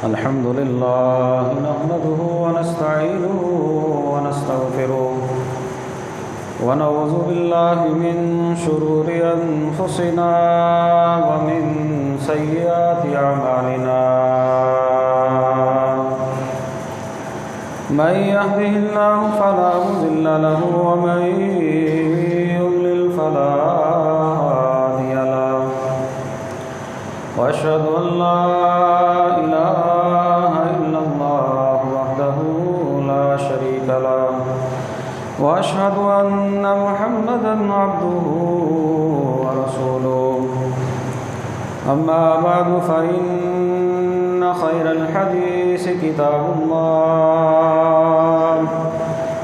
الحمد لله نحمده ونستعينه ونستغفره ونعوذ بالله من شرور أنفسنا ومن سيئات أعمالنا من يهده الله فلا مضل له ومن يضلل فلا هادي له وأشهد أن لا إله إلا الله وحده لا شريك له وأشهد أن محمدًا عبده ورسوله أما بعد فإن خير الحديث كتاب الله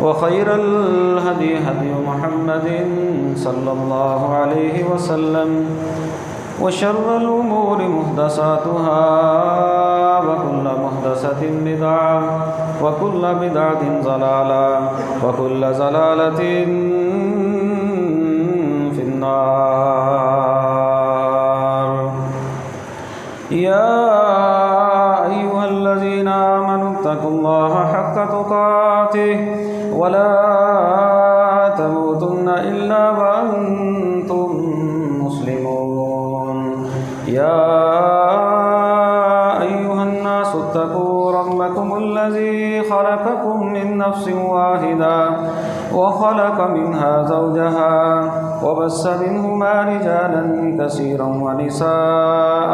وخير الهدي هدي محمد صلى الله عليه وسلم وشر الأمور محدثاتها وكل محدثة بدعة وكل بدعة ضلالة وكل ضلالة في النار. يا أيها الذين آمنوا اتقوا الله حق تقاته ولا تموتن إلا وأنتم مسلمون. يا أيها الناس اتقوا ربكم الذي خلقكم من نفس واحدة وخلق منها زوجها وبث منهما رجالا كثيرا ونساء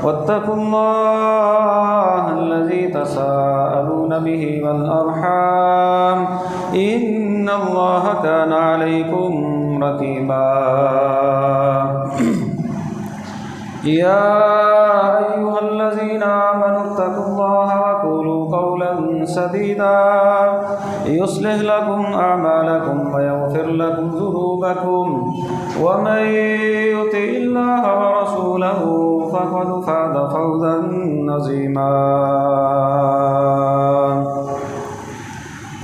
واتقوا الله الذي تساءلون به والأرحام إن الله كان عليكم رقيبا. يا أيها الذين آمنوا اتقوا الله وقولوا قولا سديدا يصلح لكم أعمالكم ويغفر لكم ذنوبكم ومن يطع الله ورسوله فقد فاز فوزا عظيما.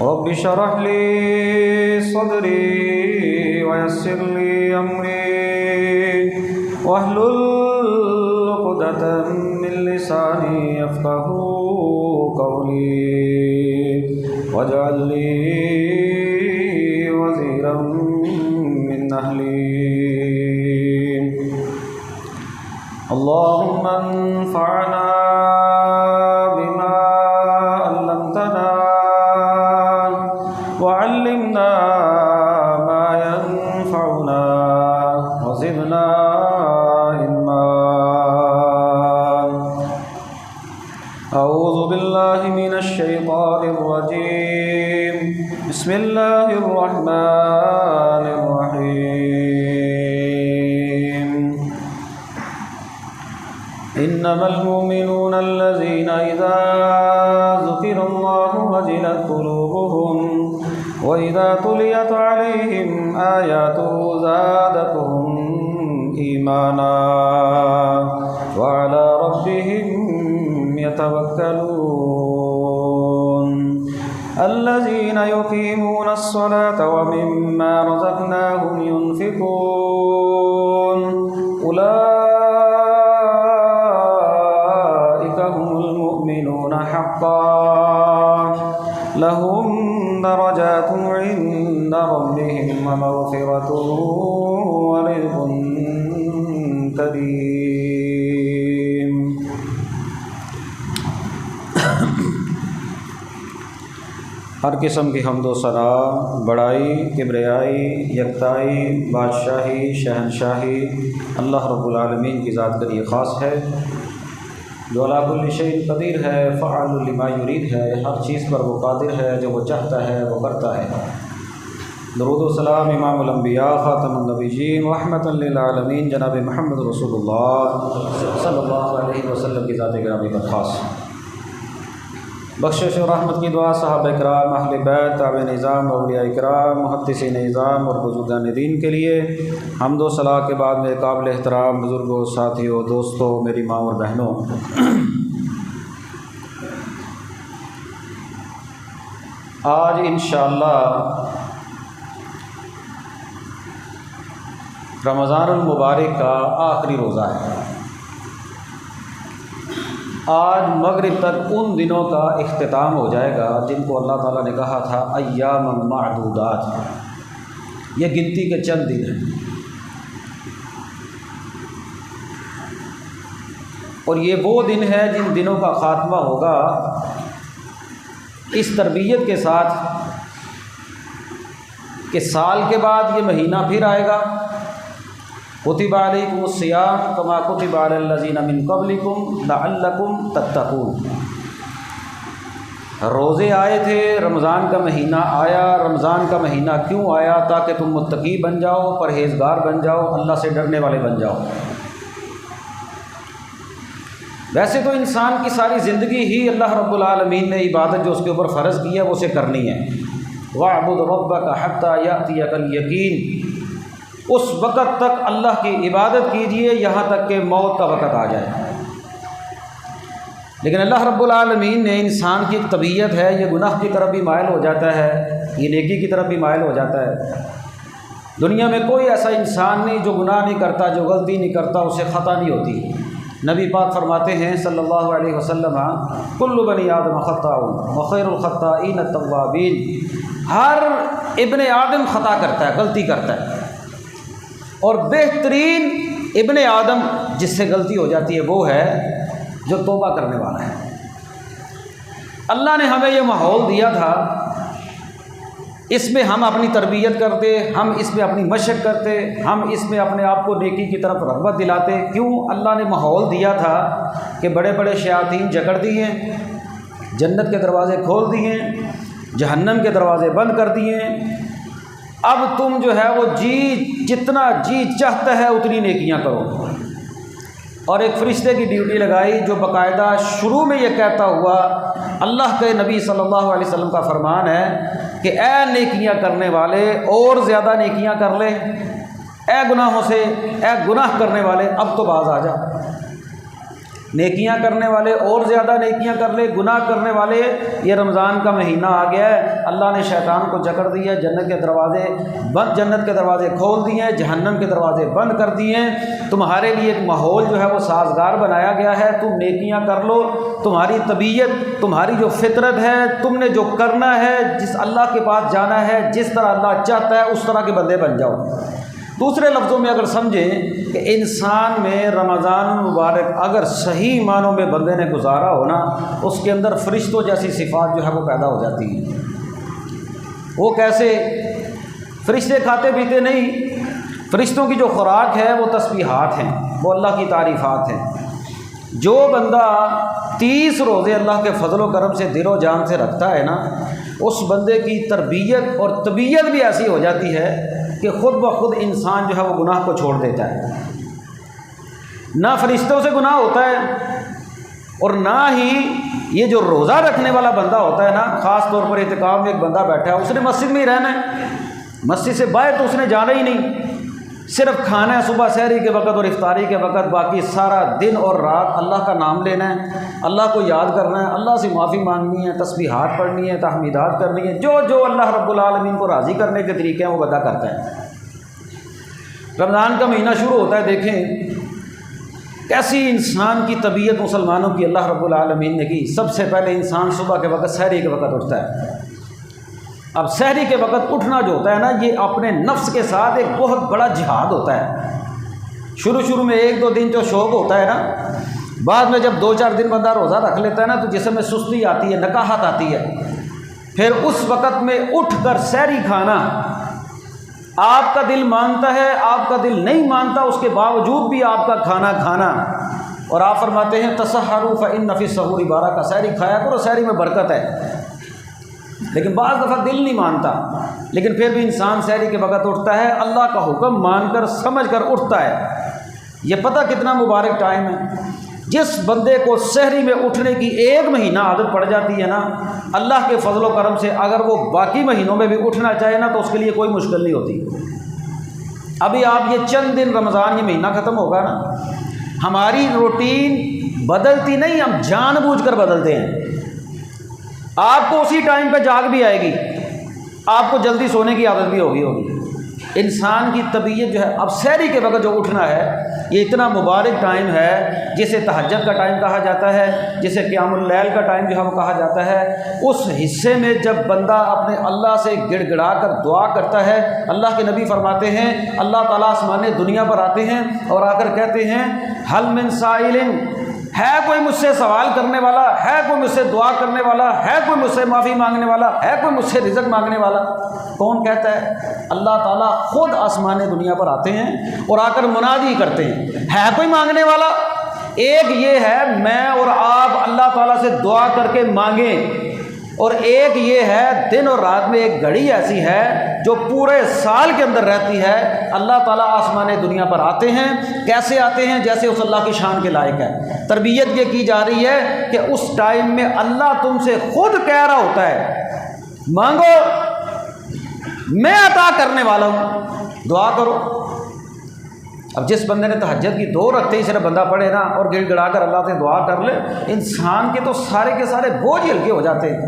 رب اشرح لي صدري ويسر لي أمري واحلل عقدة من لساني يفقهوا قولي واجعل لي وزيرا من أهلي. اللهم انفعنا بما علمتنا وعلمنا ما ينفعنا وزدنا علما. أعوذ بالله من الشيطان الرجيم. بسم الله الرحمن الرحيم. إنما المؤمنون الذين إذا ذكر الله وجلت قلوبهم وإذا تليت عليهم آياته زادتهم إيمانا وعلى ربهم يتوكلون. الذين يقيمون الصلاة ومما رزقناهم ينفقون أولئك هم المؤمنون حقا لهم درجات عند ربهم ومغفرة ورزق کریم. ہر قسم کی حمد و ثنا، بڑائی، کبریائی، یکتائی، بادشاہی، شہنشاہی اللہ رب العالمین کی ذات کے لیے خاص ہے، جو علی کل شیء قدیر ہے، فعال لما یرید ہے. ہر چیز پر وہ قادر ہے، جو وہ چاہتا ہے وہ کرتا ہے. درود و سلام امام الانبیاء خاتم النبیین رحمۃ للعالمین جناب محمد رسول اللہ صلی اللہ علیہ وسلم کی ذات گرامی پر خاص. بخشش و رحمت کی دعا صحابہ کرام، اہل بیت، تابع نظام، اولیاء کرام، محدثین نظام اور بزرگان دین کے لیے. حمد و ثنا کے بعد میں قابل احترام بزرگوں، ساتھیوں، دوستوں، میری ماں اور بہنوں، آج انشاءاللہ رمضان المبارک کا آخری روزہ ہے. آج مغرب تک ان دنوں کا اختتام ہو جائے گا جن کو اللہ تعالیٰ نے کہا تھا ایام معدودات، یہ گنتی کے چند دن ہیں، اور یہ وہ دن ہے جن دنوں کا خاتمہ ہوگا اس تربیت کے ساتھ کہ سال کے بعد یہ مہینہ پھر آئے گا، کتب علیکم الصیام کما کتب علی الذین من قبلکم لعلکم تتقون۔ روزے آئے تھے، رمضان کا مہینہ آیا۔ رمضان کا مہینہ کیوں آیا؟ تاکہ تم متقی بن جاؤ، پرہیزگار بن جاؤ، اللہ سے ڈرنے والے بن جاؤ۔ ویسے تو انسان کی ساری زندگی ہی اللہ رب العالمین نے عبادت جو اس کے اوپر فرض کی ہے وہ اسے کرنی ہے۔ وَاعْبُدْ رَبَّكَ حَتَّى يَأْتِيَكَ الْيَقِينُ، اس وقت تک اللہ کی عبادت کیجئے یہاں تک کہ موت کا وقت آ جائے۔ لیکن اللہ رب العالمین نے انسان کی ایک طبیعت ہے، یہ گناہ کی طرف بھی مائل ہو جاتا ہے، یہ نیکی کی طرف بھی مائل ہو جاتا ہے۔ دنیا میں کوئی ایسا انسان نہیں جو گناہ نہیں کرتا، جو غلطی نہیں کرتا، اسے خطا نہیں ہوتی۔ نبی پاک فرماتے ہیں صلی اللہ علیہ وسلم، کل بنی آدم خطاء وخیر الخطائین التوابین، ہر ابن آدم خطا کرتا ہے، غلطی کرتا ہے، اور بہترین ابن آدم جس سے غلطی ہو جاتی ہے وہ ہے جو توبہ کرنے والا ہے۔ اللہ نے ہمیں یہ ماحول دیا تھا، اس میں ہم اپنی تربیت کرتے، ہم اس میں اپنی مشق کرتے، ہم اس میں اپنے آپ کو نیکی کی طرف رغبت دلاتے۔ کیوں؟ اللہ نے ماحول دیا تھا کہ بڑے بڑے شیاطین جکڑ دیے، جنت کے دروازے کھول دیے، جہنم کے دروازے بند کر دیے۔ اب تم جو ہے وہ جتنا جی چاہتا ہے اتنی نیکیاں کرو، اور ایک فرشتے کی ڈیوٹی لگائی جو باقاعدہ شروع میں یہ کہتا ہوا، اللہ کے نبی صلی اللہ علیہ وسلم کا فرمان ہے کہ اے نیکیاں کرنے والے اور زیادہ نیکیاں کر لے، اے گناہوں سے، اے گناہ کرنے والے اب تو باز آ جا۔ نیکیاں کرنے والے اور زیادہ نیکیاں کر لے، گناہ کرنے والے، یہ رمضان کا مہینہ آ گیا ہے، اللہ نے شیطان کو جکڑ دیا، جنت کے دروازے کھول دیے، جہنم کے دروازے بند کر دیے۔ تمہارے لیے ایک ماحول جو ہے وہ سازگار بنایا گیا ہے، تم نیکیاں کر لو، تمہاری طبیعت، تمہاری جو فطرت ہے، تم نے جو کرنا ہے، جس اللہ کے پاس جانا ہے، جس طرح اللہ چاہتا ہے اس طرح کے بندے بن جاؤ۔ دوسرے لفظوں میں اگر سمجھیں کہ انسان میں رمضان المبارک اگر صحیح معنوں میں بندے نے گزارا ہونا، اس کے اندر فرشتوں جیسی صفات جو ہے وہ پیدا ہو جاتی ہیں۔ وہ کیسے؟ فرشتے کھاتے پیتے نہیں، فرشتوں کی جو خوراک ہے وہ تسبیحات ہیں، وہ اللہ کی تعریفات ہیں۔ جو بندہ 30 روزے اللہ کے فضل و کرم سے دل و جان سے رکھتا ہے نا، اس بندے کی تربیت اور طبیعت بھی ایسی ہو جاتی ہے کہ خود بخود انسان جو ہے وہ گناہ کو چھوڑ دیتا ہے۔ نہ فرشتوں سے گناہ ہوتا ہے، اور نہ ہی یہ جو روزہ رکھنے والا بندہ ہوتا ہے نا، خاص طور پر اعتکاف میں ایک بندہ بیٹھا ہے، اس نے مسجد میں ہی رہنا ہے، مسجد سے باہر تو اس نے جانا ہی نہیں، صرف کھانا ہے صبح سحری کے وقت اور افطاری کے وقت، باقی سارا دن اور رات اللہ کا نام لینا ہے، اللہ کو یاد کرنا ہے، اللہ سے معافی مانگنی ہے، تسبیحات پڑھنی ہے، تحمیدات کرنی ہے، جو اللہ رب العالمین کو راضی کرنے کے طریقے ہیں وہ بندہ کرتا ہے۔ رمضان کا مہینہ شروع ہوتا ہے، دیکھیں کیسی انسان کی طبیعت مسلمانوں کی اللہ رب العالمین نے کی۔ سب سے پہلے انسان صبح کے وقت سحری کے وقت اٹھتا ہے۔ اب سحری کے وقت اٹھنا جو ہوتا ہے نا، یہ اپنے نفس کے ساتھ ایک بہت بڑا جہاد ہوتا ہے۔ شروع میں 1-2 دن جو شوق ہوتا ہے نا، بعد میں جب 2-4 دن بندہ روزہ رکھ لیتا ہے نا تو جسم میں سستی آتی ہے، نکاہت آتی ہے، پھر اس وقت میں اٹھ کر سحری کھانا، آپ کا دل مانتا ہے، آپ کا دل نہیں مانتا، اس کے باوجود بھی آپ کا کھانا، اور آپ فرماتے ہیں تسحروا فإن فی السحور برکۃ، سحری کھایا کرو، سحری میں برکت ہے۔ لیکن بعض دفعہ دل نہیں مانتا، لیکن پھر بھی انسان سحری کے وقت اٹھتا ہے، اللہ کا حکم مان کر سمجھ کر اٹھتا ہے۔ یہ پتہ کتنا مبارک ٹائم ہے۔ جس بندے کو سحری میں اٹھنے کی 1 مہینہ عادت پڑ جاتی ہے نا، اللہ کے فضل و کرم سے اگر وہ باقی مہینوں میں بھی اٹھنا چاہے نا تو اس کے لیے کوئی مشکل نہیں ہوتی۔ ابھی آپ یہ چند دن رمضان، یہ مہینہ ختم ہوگا نا، ہماری روٹین بدلتی نہیں، ہم جان بوجھ کر بدلتے ہیں۔ آپ کو اسی ٹائم پہ جاگ بھی آئے گی، آپ کو جلدی سونے کی عادت بھی ہوگی، انسان کی طبیعت جو ہے، اب سحری کے وقت جو اٹھنا ہے یہ اتنا مبارک ٹائم ہے جسے تہجد کا ٹائم کہا جاتا ہے، جسے قیام اللیل کا ٹائم جو ہے وہ کہا جاتا ہے۔ اس حصے میں جب بندہ اپنے اللہ سے گڑ گڑا کر دعا کرتا ہے، اللہ کے نبی فرماتے ہیں اللہ تعالیٰ آسمان دنیا پر آتے ہیں اور آ کر کہتے ہیں حل من سائل، ہے کوئی مجھ سے سوال کرنے والا، ہے کوئی مجھ سے دعا کرنے والا، ہے کوئی مجھ سے معافی مانگنے والا، ہے کوئی مجھ سے رزق مانگنے والا؟ کون کہتا ہے؟ اللہ تعالیٰ خود آسمان دنیا پر آتے ہیں اور آ کر منادی کرتے ہیں ہے کوئی مانگنے والا۔ ایک یہ ہے میں اور آپ اللہ تعالیٰ سے دعا کر کے مانگیں، اور ایک یہ ہے دن اور رات میں ایک گھڑی ایسی ہے جو پورے سال کے اندر رہتی ہے، اللہ تعالیٰ آسمان دنیا پر آتے ہیں۔ کیسے آتے ہیں؟ جیسے اس اللہ کی شان کے لائق ہے۔ تربیت یہ کی جا رہی ہے کہ اس ٹائم میں اللہ تم سے خود کہہ رہا ہوتا ہے مانگو میں عطا کرنے والا ہوں، دعا کرو۔ اب جس بندے نے تہجد کی 2 رکعتیں صرف بندہ پڑھے نا اور گڑ گڑا کر اللہ سے دعا کر لے، انسان کے تو سارے کے سارے بوجھ ہلکے ہو جاتے ہیں۔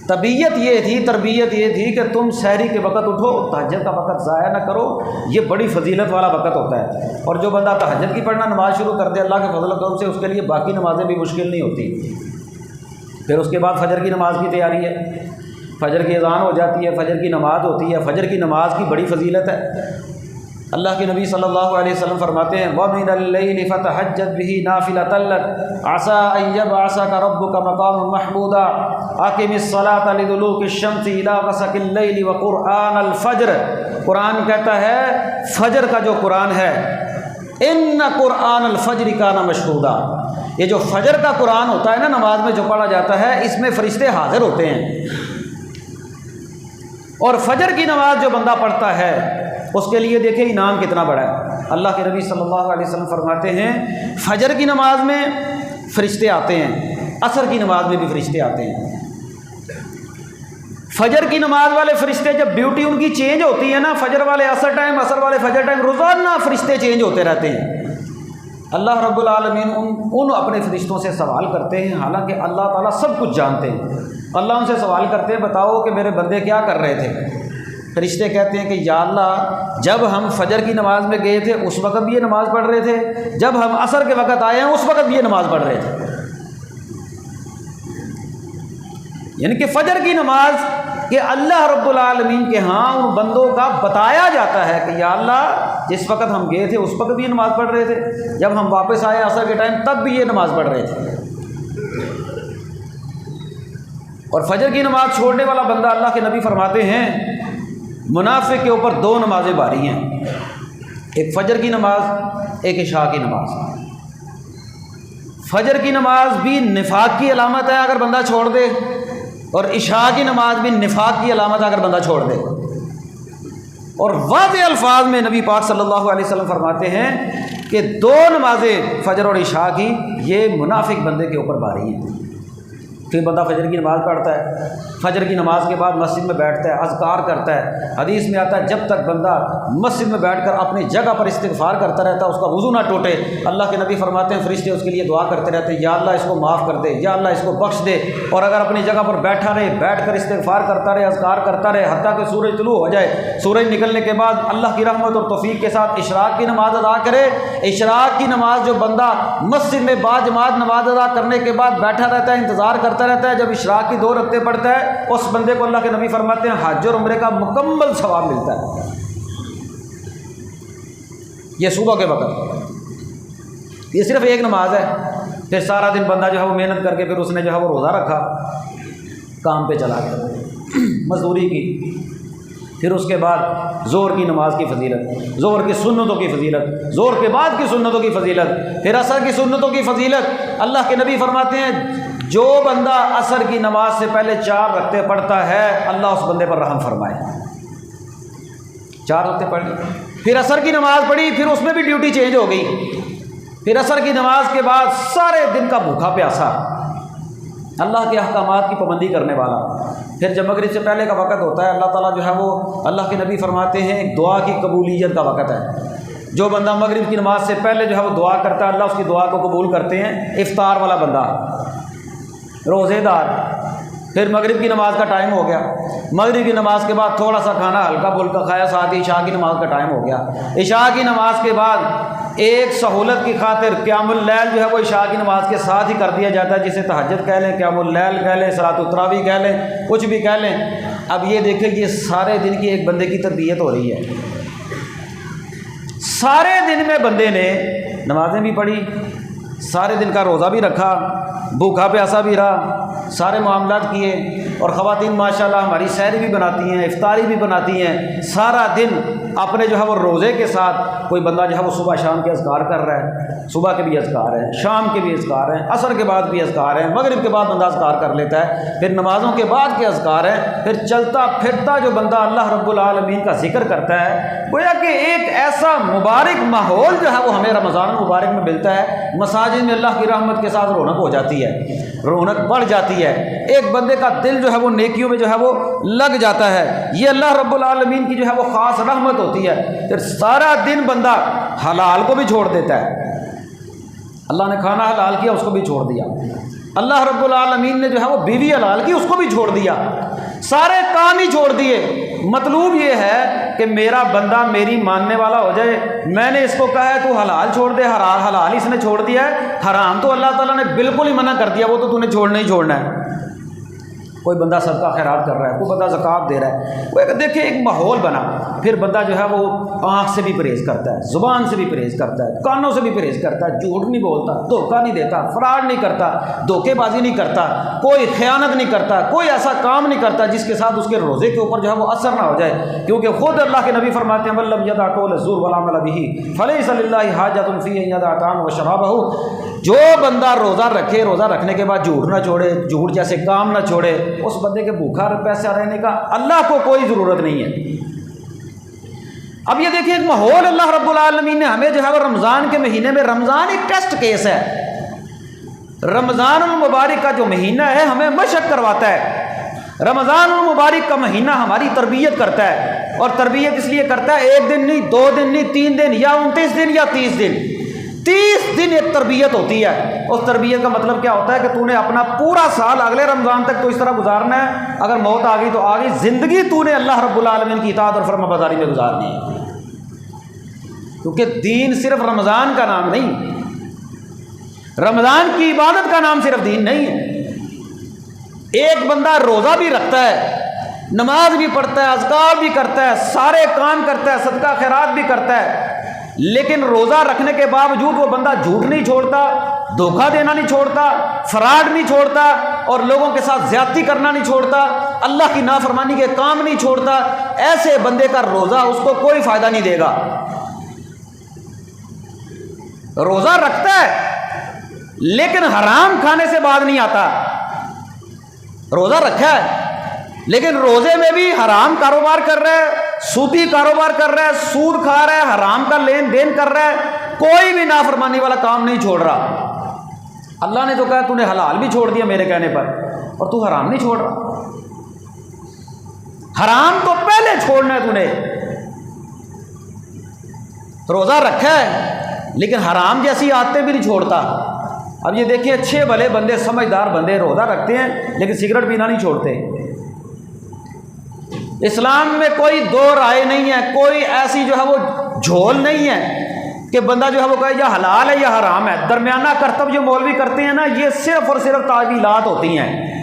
طبیعت یہ تھی، تربیت یہ تھی کہ تم سحری کے وقت اٹھو، تہجد کا وقت ضائع نہ کرو، یہ بڑی فضیلت والا وقت ہوتا ہے۔ اور جو بندہ تہجد کی پڑھنا نماز شروع کر دے اللہ کے فضل و کرم سے، اس کے لیے باقی نمازیں بھی مشکل نہیں ہوتی۔ پھر اس کے بعد فجر کی نماز کی تیاری ہے، فجر کی اذان ہو جاتی ہے، فجر کی نماز ہوتی ہے۔ فجر کی نماز کی بڑی فضیلت ہے۔ اللہ کے نبی صلی اللہ علیہ وسلم فرماتے ہیں وَمِنَ اللَّيْلِ فَتَهَجَّدْ بِهِ نَافِلَةً لَكَ عَسَىٰ أَن يَبْعَثَكَ رَبُّكَ مَقَامًا مَحْمُودًا أَقِمِ الصَّلَاةَ لِدُلُوكِ الشَّمْسِ إِلَىٰ غَسَقِ اللَّيْلِ وَقُرْآنَ الْفَجْرِ۔ قرآن کہتا ہے فجر کا جو قرآن ہے إِنَّ قُرْآنَ الْفَجْرِ كَانَ مَشْهُودًا، یہ جو فجر کا قرآن ہوتا ہے نا نماز میں جو پڑھا جاتا ہے، اس میں فرشتے حاضر ہوتے ہیں۔ اور فجر کی نماز جو بندہ پڑھتا ہے اس کے لیے دیکھیں انعام کتنا بڑا ہے۔ اللہ کے نبی صلی اللہ علیہ وسلم فرماتے ہیں فجر کی نماز میں فرشتے آتے ہیں، عصر کی نماز میں بھی فرشتے آتے ہیں۔ فجر کی نماز والے فرشتے جب ڈیوٹی ان کی چینج ہوتی ہے نا، فجر والے عصر ٹائم، عصر والے فجر ٹائم، روزانہ فرشتے چینج ہوتے رہتے ہیں۔ اللہ رب العالمین ان اپنے فرشتوں سے سوال کرتے ہیں، حالانکہ اللہ تعالیٰ سب کچھ جانتے ہیں۔ اللہ ان سے سوال کرتے ہیں بتاؤ کہ میرے بندے کیا کر رہے تھے؟ فرشتے کہتے ہیں کہ یا اللہ جب ہم فجر کی نماز میں گئے تھے اس وقت بھی یہ نماز پڑھ رہے تھے، جب ہم عصر کے وقت آئے ہیں اس وقت بھی یہ نماز پڑھ رہے تھے۔ یعنی کہ فجر کی نماز کہ اللہ رب العالمین کے ہاں ان بندوں کا بتایا جاتا ہے کہ یا اللہ جس وقت ہم گئے تھے اس وقت بھی یہ نماز پڑھ رہے تھے، جب ہم واپس آئے عصر کے ٹائم تب بھی یہ نماز پڑھ رہے تھے۔ اور فجر کی نماز چھوڑنے والا بندہ اللہ کے نبی فرماتے ہیں منافق کے اوپر 2 نمازیں باری ہیں، ایک فجر کی نماز، ایک عشاء کی نماز۔ فجر کی نماز بھی نفاق کی علامت ہے اگر بندہ چھوڑ دے، اور عشاء کی نماز بھی نفاق کی علامت ہے اگر بندہ چھوڑ دے۔ اور واضح الفاظ میں نبی پاک صلی اللہ علیہ وسلم فرماتے ہیں کہ 2 نمازیں فجر اور عشاء کی یہ منافق بندے کے اوپر باری ہیں۔ پھر بندہ فجر کی نماز پڑھتا ہے، فجر کی نماز کے بعد مسجد میں بیٹھتا ہے، اذکار کرتا ہے۔ حدیث میں آتا ہے جب تک بندہ مسجد میں بیٹھ کر اپنی جگہ پر استغفار کرتا رہتا ہے اس کا وضو نہ ٹوٹے، اللہ کے نبی فرماتے ہیں فرشتے اس کے لیے دعا کرتے رہتے ہیں یا اللہ اس کو معاف کر دے، یا اللہ اس کو بخش دے۔ اور اگر اپنی جگہ پر بیٹھا رہے، بیٹھ کر استغفار کرتا رہے، اذکار کرتا رہے، حتیٰ کہ سورج طلوع ہو جائے، سورج نکلنے کے بعد اللہ کی رحمت اور توفیق کے ساتھ اشراق کی نماز ادا کرے۔ اشراق کی نماز جو بندہ مسجد میں با جماعت نماز ادا کرنے کے بعد بیٹھا رہتا ہے، انتظار کرتا رہتا ہے جب اشراق کی 2 رکعتیں پڑھتا ہے، اس بندے کو اللہ کے نبی فرماتے ہیں حج اور عمرے کا مکمل ثواب ملتا ہے۔ یہ صبح کے وقت یہ صرف ایک نماز ہے۔ پھر سارا دن بندہ جو ہے وہ محنت کر کے پھر اس نے جو ہے وہ روزہ رکھا، کام پہ چلا گیا، مزدوری کی۔ پھر اس کے بعد ظہر کی نماز کی فضیلت، ظہر کی سنتوں کی فضیلت، ظہر کے بعد کی سنتوں کی فضیلت، پھر عصر کی سنتوں کی فضیلت۔ اللہ کے نبی فرماتے ہیں جو بندہ عصر کی نماز سے پہلے 4 رکعتیں پڑھتا ہے اللہ اس بندے پر رحم فرمائے۔ 4 رکعتیں پڑھ لی، پھر عصر کی نماز پڑھی، پھر اس میں بھی ڈیوٹی چینج ہو گئی۔ پھر عصر کی نماز کے بعد سارے دن کا بھوکا پیاسا، اللہ کے احکامات کی پابندی کرنے والا۔ پھر جب مغرب سے پہلے کا وقت ہوتا ہے اللہ تعالیٰ جو ہے وہ اللہ کے نبی فرماتے ہیں ایک دعا کی قبولیت کا وقت ہے۔ جو بندہ مغرب کی نماز سے پہلے جو ہے وہ دعا کرتا ہے اللہ اس کی دعا کو قبول کرتے ہیں۔ افطار والا بندہ، روزے دار، پھر مغرب کی نماز کا ٹائم ہو گیا، مغرب کی نماز کے بعد تھوڑا سا کھانا ہلکا پھلکا کھایا، ساتھ ہی عشاء کی نماز کا ٹائم ہو گیا۔ عشاء کی نماز کے بعد ایک سہولت کی خاطر قیام اللیل جو ہے وہ عشاء کی نماز کے ساتھ ہی کر دیا جاتا ہے، جسے تہجد کہہ لیں، قیام اللیل کہہ لیں، صلاۃ التراویح کہہ لیں، کچھ بھی کہہ لیں۔ اب یہ دیکھیں یہ سارے دن کی ایک بندے کی تربیت ہو رہی ہے۔ سارے دن میں بندے نے نمازیں بھی پڑھی، سارے دن کا روزہ بھی رکھا، بھوکا پیاسا بھی رہا، سارے معاملات کیے، اور خواتین ماشاءاللہ ہماری سحری بھی بناتی ہیں، افطاری بھی بناتی ہیں، سارا دن اپنے جو ہے وہ روزے کے ساتھ کوئی بندہ جو ہے وہ صبح شام کے اذکار کر رہا ہے، صبح کے بھی اذکار ہیں، شام کے بھی اذکار ہیں، عصر کے بعد بھی اذکار ہیں، مغرب کے بعد بندہ اذکار کر لیتا ہے، پھر نمازوں کے بعد کے اذکار ہیں، پھر چلتا پھرتا جو بندہ اللہ رب العالمین کا ذکر کرتا ہے۔ گویا کہ ایک ایسا مبارک ماحول جو ہے وہ ہمیں رمضان المبارک میں ملتا ہے، مساجد میں اللہ کی رحمت کے ساتھ رونق ہو جاتی ہے، رونق بڑھ جاتی ہے، ایک بندے کا دل جو ہے وہ نیکیوں میں جو ہے وہ لگ جاتا ہے۔ یہ اللہ رب العالمین کی جو ہے وہ خاص رحمت ہوتی ہے۔ پھر سارا دن بندہ حلال کو بھی چھوڑ دیتا ہے، اللہ نے کھانا حلال کیا اس کو بھی چھوڑ دیا، اللہ رب العالمین نے جو ہے وہ بیوی حلال کی اس کو بھی چھوڑ دیا، سارے کام ہی چھوڑ دیے۔ مطلوب یہ ہے کہ میرا بندہ میری ماننے والا ہو جائے۔ میں نے اس کو کہا ہے تو حلال چھوڑ دے، حلال اس نے چھوڑ دیا ہے، حرام تو اللہ تعالیٰ نے بالکل ہی منع کر دیا، وہ تو نے چھوڑنا ہی چھوڑنا ہے۔ کوئی بندہ صدقہ خیرات کر رہا ہے، کوئی بندہ زکوٰۃ دے رہا ہے، وہ دیکھیں ایک ماحول بنا، پھر بندہ جو ہے وہ آنکھ سے بھی پرہیز کرتا ہے، زبان سے بھی پرہیز کرتا ہے، کانوں سے بھی پرہیز کرتا ہے، جھوٹ نہیں بولتا، دھوکہ نہیں دیتا، فراڈ نہیں کرتا، دھوکے بازی نہیں کرتا، کوئی خیانت نہیں کرتا، کوئی ایسا کام نہیں کرتا جس کے ساتھ اس کے روزے کے اوپر جو ہے وہ اثر نہ ہو جائے، کیونکہ خود اللہ کے نبی فرماتے ہیں وَلَمْ يَدَعْ قَوْلَ الزُّورِ وَالْعَمَلَ بِهِ فَلَيْسَ لِلَّهِ حَاجَةٌ فِي أَن يَدَعَ طَعَامَهُ وَشَرَابَهُ۔ جو بندہ روزہ رکھے، روزہ رکھنے کے بعد جھوٹ نہ چھوڑے، جھوٹ جیسے کام نہ چھوڑے، اس بندے کے بھوکا پیسہ رہنے کا اللہ کو کوئی ضرورت نہیں ہے۔ اب یہ دیکھیں ایک ماحول اللہ رب العالمین نے ہمیں جو ہے وہ رمضان کے مہینے میں، رمضان ایک ٹیسٹ کیس ہے، رمضان المبارک کا جو مہینہ ہے ہمیں مشق کرواتا ہے، رمضان المبارک کا مہینہ ہماری تربیت کرتا ہے، اور تربیت اس لیے کرتا ہے ایک دن نہیں، 2 دن نہیں، 3 دن یا 29 دن یا 30 دن، 30 دن ایک تربیت ہوتی ہے۔ اس تربیت کا مطلب کیا ہوتا ہے کہ تو نے اپنا پورا سال اگلے رمضان تک تو اس طرح گزارنا ہے، اگر موت آ گئی تو آ گئی، زندگی تو نے اللہ رب العالمین کی اطاعت اور فرما برداری میں گزارنی ہے، کیونکہ دین صرف رمضان کا نام نہیں، رمضان کی عبادت کا نام صرف دین نہیں ہے۔ ایک بندہ روزہ بھی رکھتا ہے، نماز بھی پڑھتا ہے، اذکار بھی کرتا ہے، سارے کام کرتا ہے، صدقہ خیرات بھی کرتا ہے، لیکن روزہ رکھنے کے باوجود وہ بندہ جھوٹ نہیں چھوڑتا، دھوکہ دینا نہیں چھوڑتا، فراڈ نہیں چھوڑتا، اور لوگوں کے ساتھ زیادتی کرنا نہیں چھوڑتا، اللہ کی نافرمانی کے کام نہیں چھوڑتا، ایسے بندے کا روزہ اس کو کوئی فائدہ نہیں دے گا۔ روزہ رکھتا ہے لیکن حرام کھانے سے بعد نہیں آتا، روزہ رکھا ہے لیکن روزے میں بھی حرام کاروبار کر رہا ہے، سودی کاروبار کر رہا ہے، سود کھا رہا ہے، حرام کا لین دین کر رہا ہے، کوئی بھی نافرمانی والا کام نہیں چھوڑ رہا۔ اللہ نے تو کہا تو نے حلال بھی چھوڑ دیا میرے کہنے پر، اور تو حرام نہیں چھوڑ رہا۔ حرام تو پہلے چھوڑنا ہے، تو نے روزہ رکھا ہے لیکن حرام جیسی عادتیں بھی نہیں چھوڑتا۔ اب یہ دیکھیں اچھے بھلے بندے، سمجھدار بندے روزہ رکھتے ہیں لیکن سگریٹ پینا نہیں چھوڑتے۔ اسلام میں کوئی دو رائے نہیں ہے، کوئی ایسی جو ہے وہ جھول نہیں ہے کہ بندہ جو ہے وہ کہے یا حلال ہے یا حرام ہے۔ درمیانہ کرتب جو مولوی کرتے ہیں نا، یہ صرف اور صرف تعویلات ہوتی ہیں۔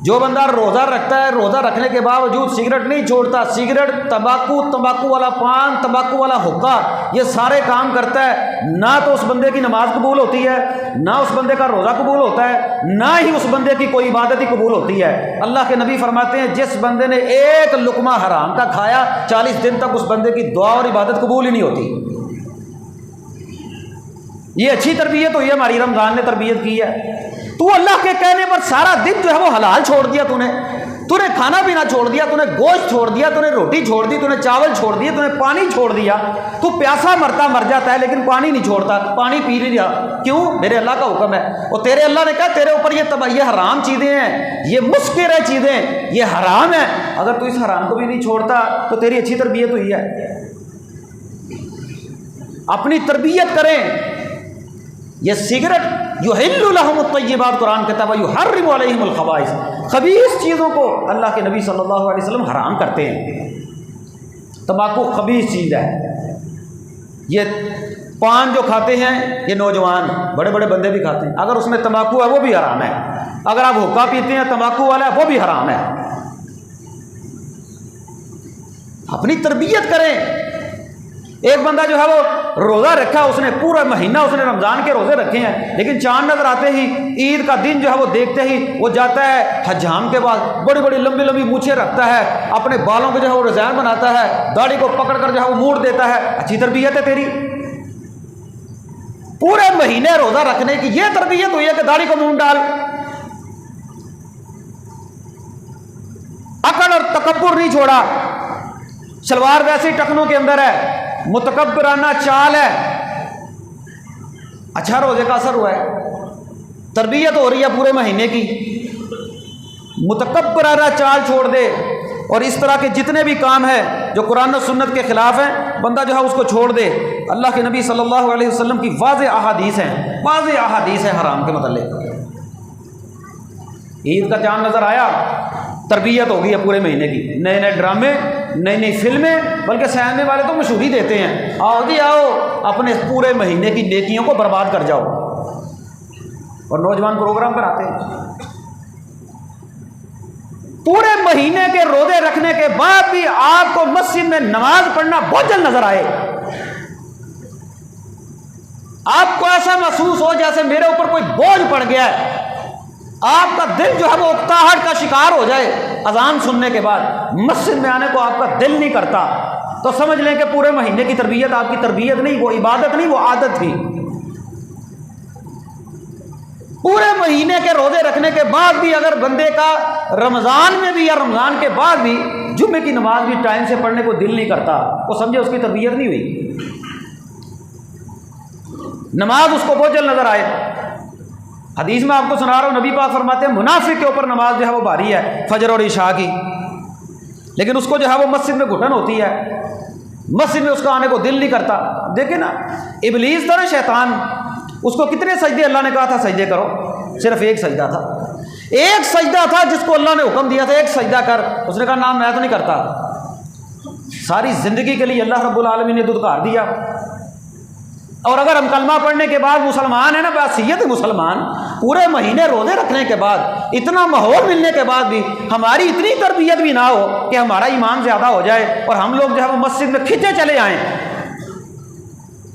جو بندہ روزہ رکھتا ہے، روزہ رکھنے کے باوجود سگریٹ نہیں چھوڑتا، سگریٹ، تمباکو والا پان، تمباکو والا حقہ، یہ سارے کام کرتا ہے، نہ تو اس بندے کی نماز قبول ہوتی ہے، نہ اس بندے کا روزہ قبول ہوتا ہے، نہ ہی اس بندے کی کوئی عبادت ہی قبول ہوتی ہے۔ اللہ کے نبی فرماتے ہیں جس بندے نے ایک لقمہ حرام کا کھایا، 40 دن تک اس بندے کی دعا اور عبادت قبول ہی نہیں ہوتی۔ یہ اچھی تربیت ہوئی ہے، ہماری رمضان نے تربیت کی ہے۔ تو اللہ کے کہنے پر سارا دن جو ہے وہ حلال چھوڑ دیا، تو نے کھانا پینا چھوڑ دیا، تو نے گوشت چھوڑ دیا، تو نے روٹی چھوڑ دی، تو نے چاول چھوڑ دیے، تو نے پانی چھوڑ دیا۔ تو پیاسا مرتا مر جاتا ہے لیکن پانی نہیں چھوڑتا، پانی پی نہیں رہا، کیوں؟ میرے اللہ کا حکم ہے، اور تیرے اللہ نے کہا تیرے اوپر یہ حرام چیزیں ہیں، یہ مسکر ہے چیزیں، یہ حرام ہے۔ اگر تو اس حرام کو بھی نہیں چھوڑتا تو تیری اچھی تربیت ہوئی ہے۔ اپنی تربیت کریں۔ یہ سگریٹ یحل لہم الطیبات، قرآن کہتا ہے یحرم علیہم الخبائث، خبیث چیزوں کو اللہ کے نبی صلی اللہ علیہ وسلم حرام کرتے ہیں۔ تمباکو خبیث چیز ہے۔ یہ پان جو کھاتے ہیں یہ نوجوان بڑے بڑے بندے بھی کھاتے ہیں، اگر اس میں تمباکو ہے وہ بھی حرام ہے۔ اگر آپ حقہ پیتے ہیں تمباکو والا ہے وہ بھی حرام ہے۔ اپنی تربیت کریں۔ ایک بندہ جو ہے وہ روزہ رکھا، اس نے پورا مہینہ اس نے رمضان کے روزے رکھے ہیں، لیکن چاند نظر آتے ہی عید کا دن جو ہے وہ دیکھتے ہی وہ جاتا ہے حجام کے بعد، بڑی بڑی لمبی لمبی مونچھیں رکھتا ہے، اپنے بالوں کو جو ہے وہ ڈیزائن بناتا ہے، داڑھی کو پکڑ کر جو ہے وہ موڑ دیتا ہے۔ اچھی تربیت ہے تیری؟ پورے مہینے روزہ رکھنے کی یہ تربیت ہوئی ہے کہ داڑھی کو منہ ڈال؟ اکڑ اور تکبر نہیں چھوڑا، شلوار ویسے ہی ٹکنوں کے اندر ہے، متکبرانہ چال ہے۔ اچھا روزے کا اثر ہوا ہے، تربیت ہو رہی ہے پورے مہینے کی۔ متکبرانہ چال چھوڑ دے، اور اس طرح کے جتنے بھی کام ہیں جو قرآن و سنت کے خلاف ہیں بندہ جو ہے اس کو چھوڑ دے۔ اللہ کے نبی صلی اللہ علیہ وسلم کی واضح احادیث ہیں، واضح احادیث ہیں حرام کے متعلق۔ عید کا چاند نظر آیا، تربیت ہو گئی ہے پورے مہینے کی، نئے نئے ڈرامے، نئی نئی فلمیں، بلکہ سیانے والے تو مشہوری دیتے ہیں، آؤ جی آؤ اپنے پورے مہینے کی نیکیوں کو برباد کر جاؤ، اور نوجوان پروگرام بناتے ہیں۔ پورے مہینے کے روزے رکھنے کے بعد بھی آپ کو مسجد میں نماز پڑھنا بوجھل نظر آئے، آپ کو ایسا محسوس ہو جیسے میرے اوپر کوئی بوجھ پڑ گیا ہے، آپ کا دل جو ہے وہ اکتاہٹ کا شکار ہو جائے، اذان سننے کے بعد مسجد میں آنے کو آپ کا دل نہیں کرتا، تو سمجھ لیں کہ پورے مہینے کی تربیت آپ کی تربیت نہیں، وہ عبادت نہیں، وہ عادت تھی۔ پورے مہینے کے روزے رکھنے کے بعد بھی اگر بندے کا رمضان میں بھی یا رمضان کے بعد بھی جمعے کی نماز بھی ٹائم سے پڑھنے کو دل نہیں کرتا، وہ سمجھے اس کی تربیت نہیں ہوئی، نماز اس کو بوجھل نظر آئے۔ حدیث میں آپ کو سنا رہا ہوں، نبی پاک فرماتے ہیں منافق کے اوپر نماز جو ہے وہ بھاری ہے فجر اور عشاء کی، لیکن اس کو جو ہے وہ مسجد میں گھٹن ہوتی ہے، مسجد میں اس کا آنے کو دل نہیں کرتا۔ دیکھیں نا، ابلیس تھا نا شیطان، اس کو کتنے سجدے اللہ نے کہا تھا سجدے کرو؟ صرف ایک سجدہ تھا، ایک سجدہ تھا جس کو اللہ نے حکم دیا تھا ایک سجدہ کر، اس نے کہا نام میں تو نہیں کرتا۔ ساری زندگی کے لیے اللہ رب العالمین نے دودھ کار دیا، اور اگر ہم کلمہ پڑھنے کے بعد مسلمان ہیں نا، بحیثیت مسلمان، پورے مہینے روزے رکھنے کے بعد، اتنا ماحول ملنے کے بعد بھی ہماری اتنی تربیت بھی نہ ہو کہ ہمارا ایمان زیادہ ہو جائے اور ہم لوگ جو ہے وہ مسجد میں کھنچے چلے آئیں،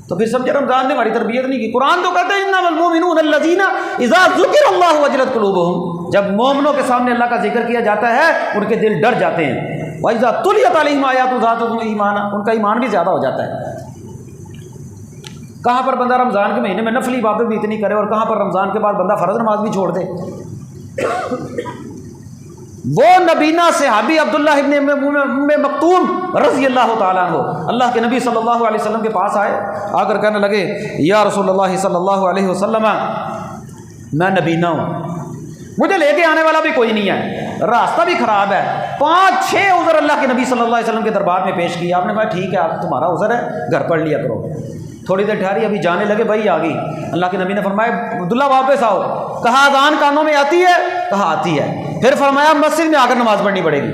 تو پھر سمجھے رمضان نے ہماری تربیت نہیں کی۔ قرآن تو کہتے ہیں انما المؤمنون الذین اذا ذکر اللہ وجلت قلوبہم، جب مومنوں کے سامنے اللہ کا ذکر کیا جاتا ہے ان کے دل ڈر جاتے ہیں، وَإِذَا تُلِيَتْ عَلَيْهِمْ آیَاتُ زَادَتْهُمْ ایمانا، ان کا ایمان بھی زیادہ ہو جاتا ہے۔ کہاں پر بندہ رمضان کے مہینے میں نفلی عبادت بھی اتنی کرے، اور کہاں پر رمضان کے بعد بندہ فرض نماز بھی چھوڑ دے۔ وہ نبینا صحابی عبداللہ ابن ام مکتوم رضی اللہ تعالیٰ عنہ اللہ کے نبی صلی اللہ علیہ وسلم کے پاس آئے، آ کر کہنے لگے یا رسول اللہ صلی اللہ علیہ وسلم میں نبینا ہوں، مجھے لے کے آنے والا بھی کوئی نہیں ہے، راستہ بھی خراب ہے، 5-6 عذر اللہ کے نبی صلی اللہ علیہ وسلم کے دربار میں پیش کیا۔ آپ نے کہا ٹھیک ہے، آپ تمہارا عذر ہے، گھر پڑھ لیا کرو۔ تھوڑی دیر ٹھہری، ابھی جانے لگے، بھائی آ گئی۔ اللہ کے نبی نے فرمایا عبداللہ واپس آؤ۔ کہا اذان کانوں میں آتی ہے؟ کہا آتی ہے۔ پھر فرمایا مسجد میں آ کر نماز پڑھنی پڑے گی،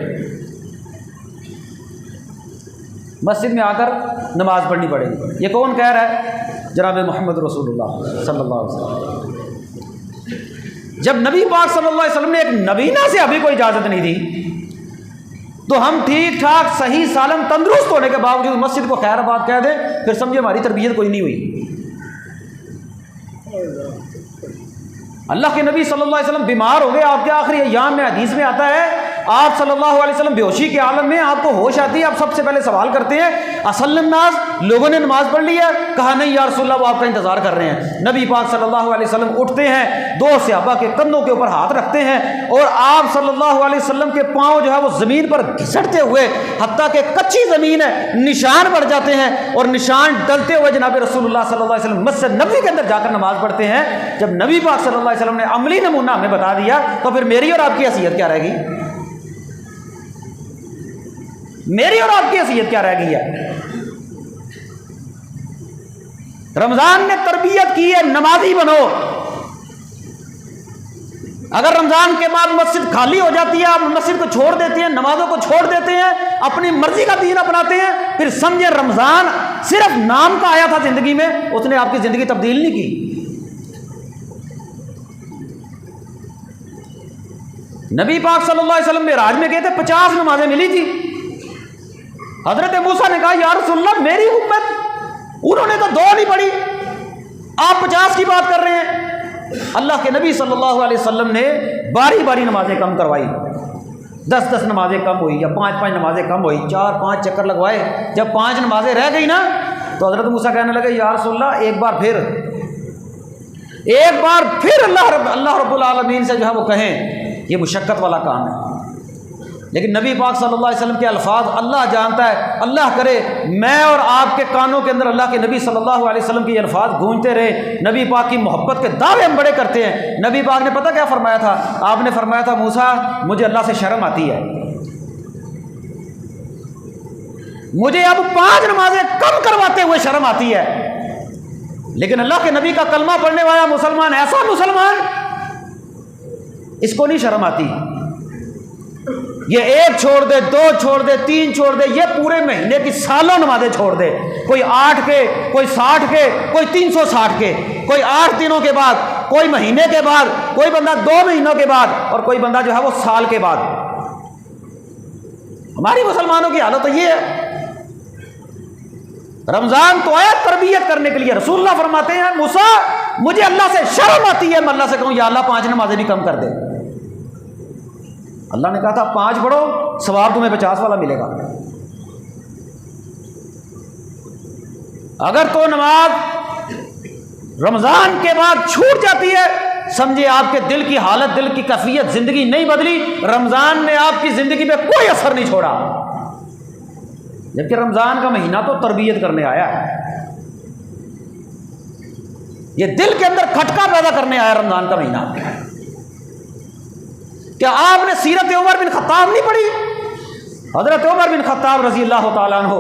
مسجد میں آ کر نماز پڑھنی پڑے گی۔ یہ کون کہہ رہا ہے؟ جناب محمد رسول اللہ صلی اللہ علیہ وسلم۔ جب نبی پاک صلی اللہ علیہ وسلم نے ایک نبینا سے ابھی کوئی اجازت نہیں دی، تو ہم ٹھیک ٹھاک صحیح سالم تندرست ہونے کے باوجود مسجد کو خیر آباد کہہ دیں، پھر سمجھے ہماری تربیت کوئی نہیں ہوئی۔ اللہ کے نبی صلی اللہ علیہ وسلم بیمار ہو گئے، آپ کے آخری ایام میں حدیث میں آتا ہے آپ صلی اللہ علیہ وسلم بے ہوشی کے عالم میں، آپ کو ہوش آتی ہے، آپ سب سے پہلے سوال کرتے ہیں اصل الناس، لوگوں نے نماز پڑھ لی ہے؟ کہا نہیں یا رسول اللہ، وہ آپ کا انتظار کر رہے ہیں۔ نبی پاک صلی اللہ علیہ وسلم اٹھتے ہیں، 2 صحابہ کے کندھوں کے اوپر ہاتھ رکھتے ہیں، اور آپ صلی اللہ علیہ وسلم کے پاؤں جو ہے وہ زمین پر گھسٹتے ہوئے، حتیٰ کہ کچی زمین ہے، نشان پڑ جاتے ہیں، اور نشان ڈلتے ہوئے جناب رسول اللہ صلی اللہ علیہ وسلم مسجد نبوی کے اندر جا کر نماز پڑھتے ہیں۔ جب نبی پاک صلی اللہ علیہ وسلم نے عملی نمونہ ہمیں بتا دیا، تو پھر میری اور آپ کی حیثیت کیا رہ گئی؟ میری اور آپ کی حیثیت کیا رہ گئی ہے؟ رمضان نے تربیت کی ہے نمازی بنو، اگر رمضان کے بعد مسجد خالی ہو جاتی ہے، آپ مسجد کو چھوڑ دیتے ہیں، نمازوں کو چھوڑ دیتے ہیں، اپنی مرضی کا دین اپناتے ہیں، پھر سمجھے رمضان صرف نام کا آیا تھا زندگی میں، اس نے آپ کی زندگی تبدیل نہیں کی۔ نبی پاک صلی اللہ علیہ وسلم معراج میں گئے تھے، 50 نمازیں ملی تھی۔ حضرت موسیٰ نے کہا یا رسول اللہ میری امت، انہوں نے تو 2 نہیں پڑھی، آپ 50 کی بات کر رہے ہیں۔ اللہ کے نبی صلی اللہ علیہ وسلم نے باری باری نمازیں کم کروائی، 10 نمازیں کم ہوئی یا 5 نمازیں کم ہوئی، 4-5 چکر لگوائے۔ جب 5 نمازیں رہ گئی نا تو حضرت موسیٰ کہنے لگے یا رسول اللہ ایک بار پھر اللہ رب العالمین سے جو ہے وہ کہیں، یہ مشقت والا کام ہے۔ لیکن نبی پاک صلی اللہ علیہ وسلم کے الفاظ اللہ جانتا ہے، اللہ کرے میں اور آپ کے کانوں کے اندر اللہ کے نبی صلی اللہ علیہ وسلم کے الفاظ گونجتے رہے، نبی پاک کی محبت کے دعوے ہم بڑے کرتے ہیں۔ نبی پاک نے پتہ کیا فرمایا تھا؟ آپ نے فرمایا تھا موسیٰ مجھے اللہ سے شرم آتی ہے، مجھے اب 5 نمازیں کم کرواتے ہوئے شرم آتی ہے، لیکن اللہ کے نبی کا کلمہ پڑھنے والا مسلمان، ایسا مسلمان، اس کو نہیں شرم آتی۔ یہ 1 چھوڑ دے، 2 چھوڑ دے، 3 چھوڑ دے، یہ پورے مہینے کی سالوں نمازیں چھوڑ دے، کوئی 8 کے، کوئی 60 کے، کوئی 360 کے، کوئی 8 دنوں کے بعد، کوئی مہینے کے بعد، کوئی بندہ 2 مہینوں کے بعد، اور کوئی بندہ جو ہے وہ سال کے بعد۔ ہماری مسلمانوں کی حالت تو یہ ہے۔ رمضان تو آیا تربیت کرنے کے لیے، رسول اللہ فرماتے ہیں موسیٰ مجھے اللہ سے شرم آتی ہے، میں اللہ سے کہوں یا اللہ 5 نمازیں بھی کم کر دے۔ اللہ نے کہا تھا 5 پڑھو، ثواب تمہیں 50 والا ملے گا۔ اگر تو نماز رمضان کے بعد چھوٹ جاتی ہے، سمجھے آپ کے دل کی حالت، دل کی کیفیت، زندگی نہیں بدلی، رمضان نے آپ کی زندگی میں کوئی اثر نہیں چھوڑا، جبکہ رمضان کا مہینہ تو تربیت کرنے آیا ہے، یہ دل کے اندر کھٹکا پیدا کرنے آیا رمضان کا مہینہ۔ کیا آپ نے سیرت عمر بن خطاب نہیں پڑھی؟ حضرت عمر بن خطاب رضی اللہ تعالیٰ عنہ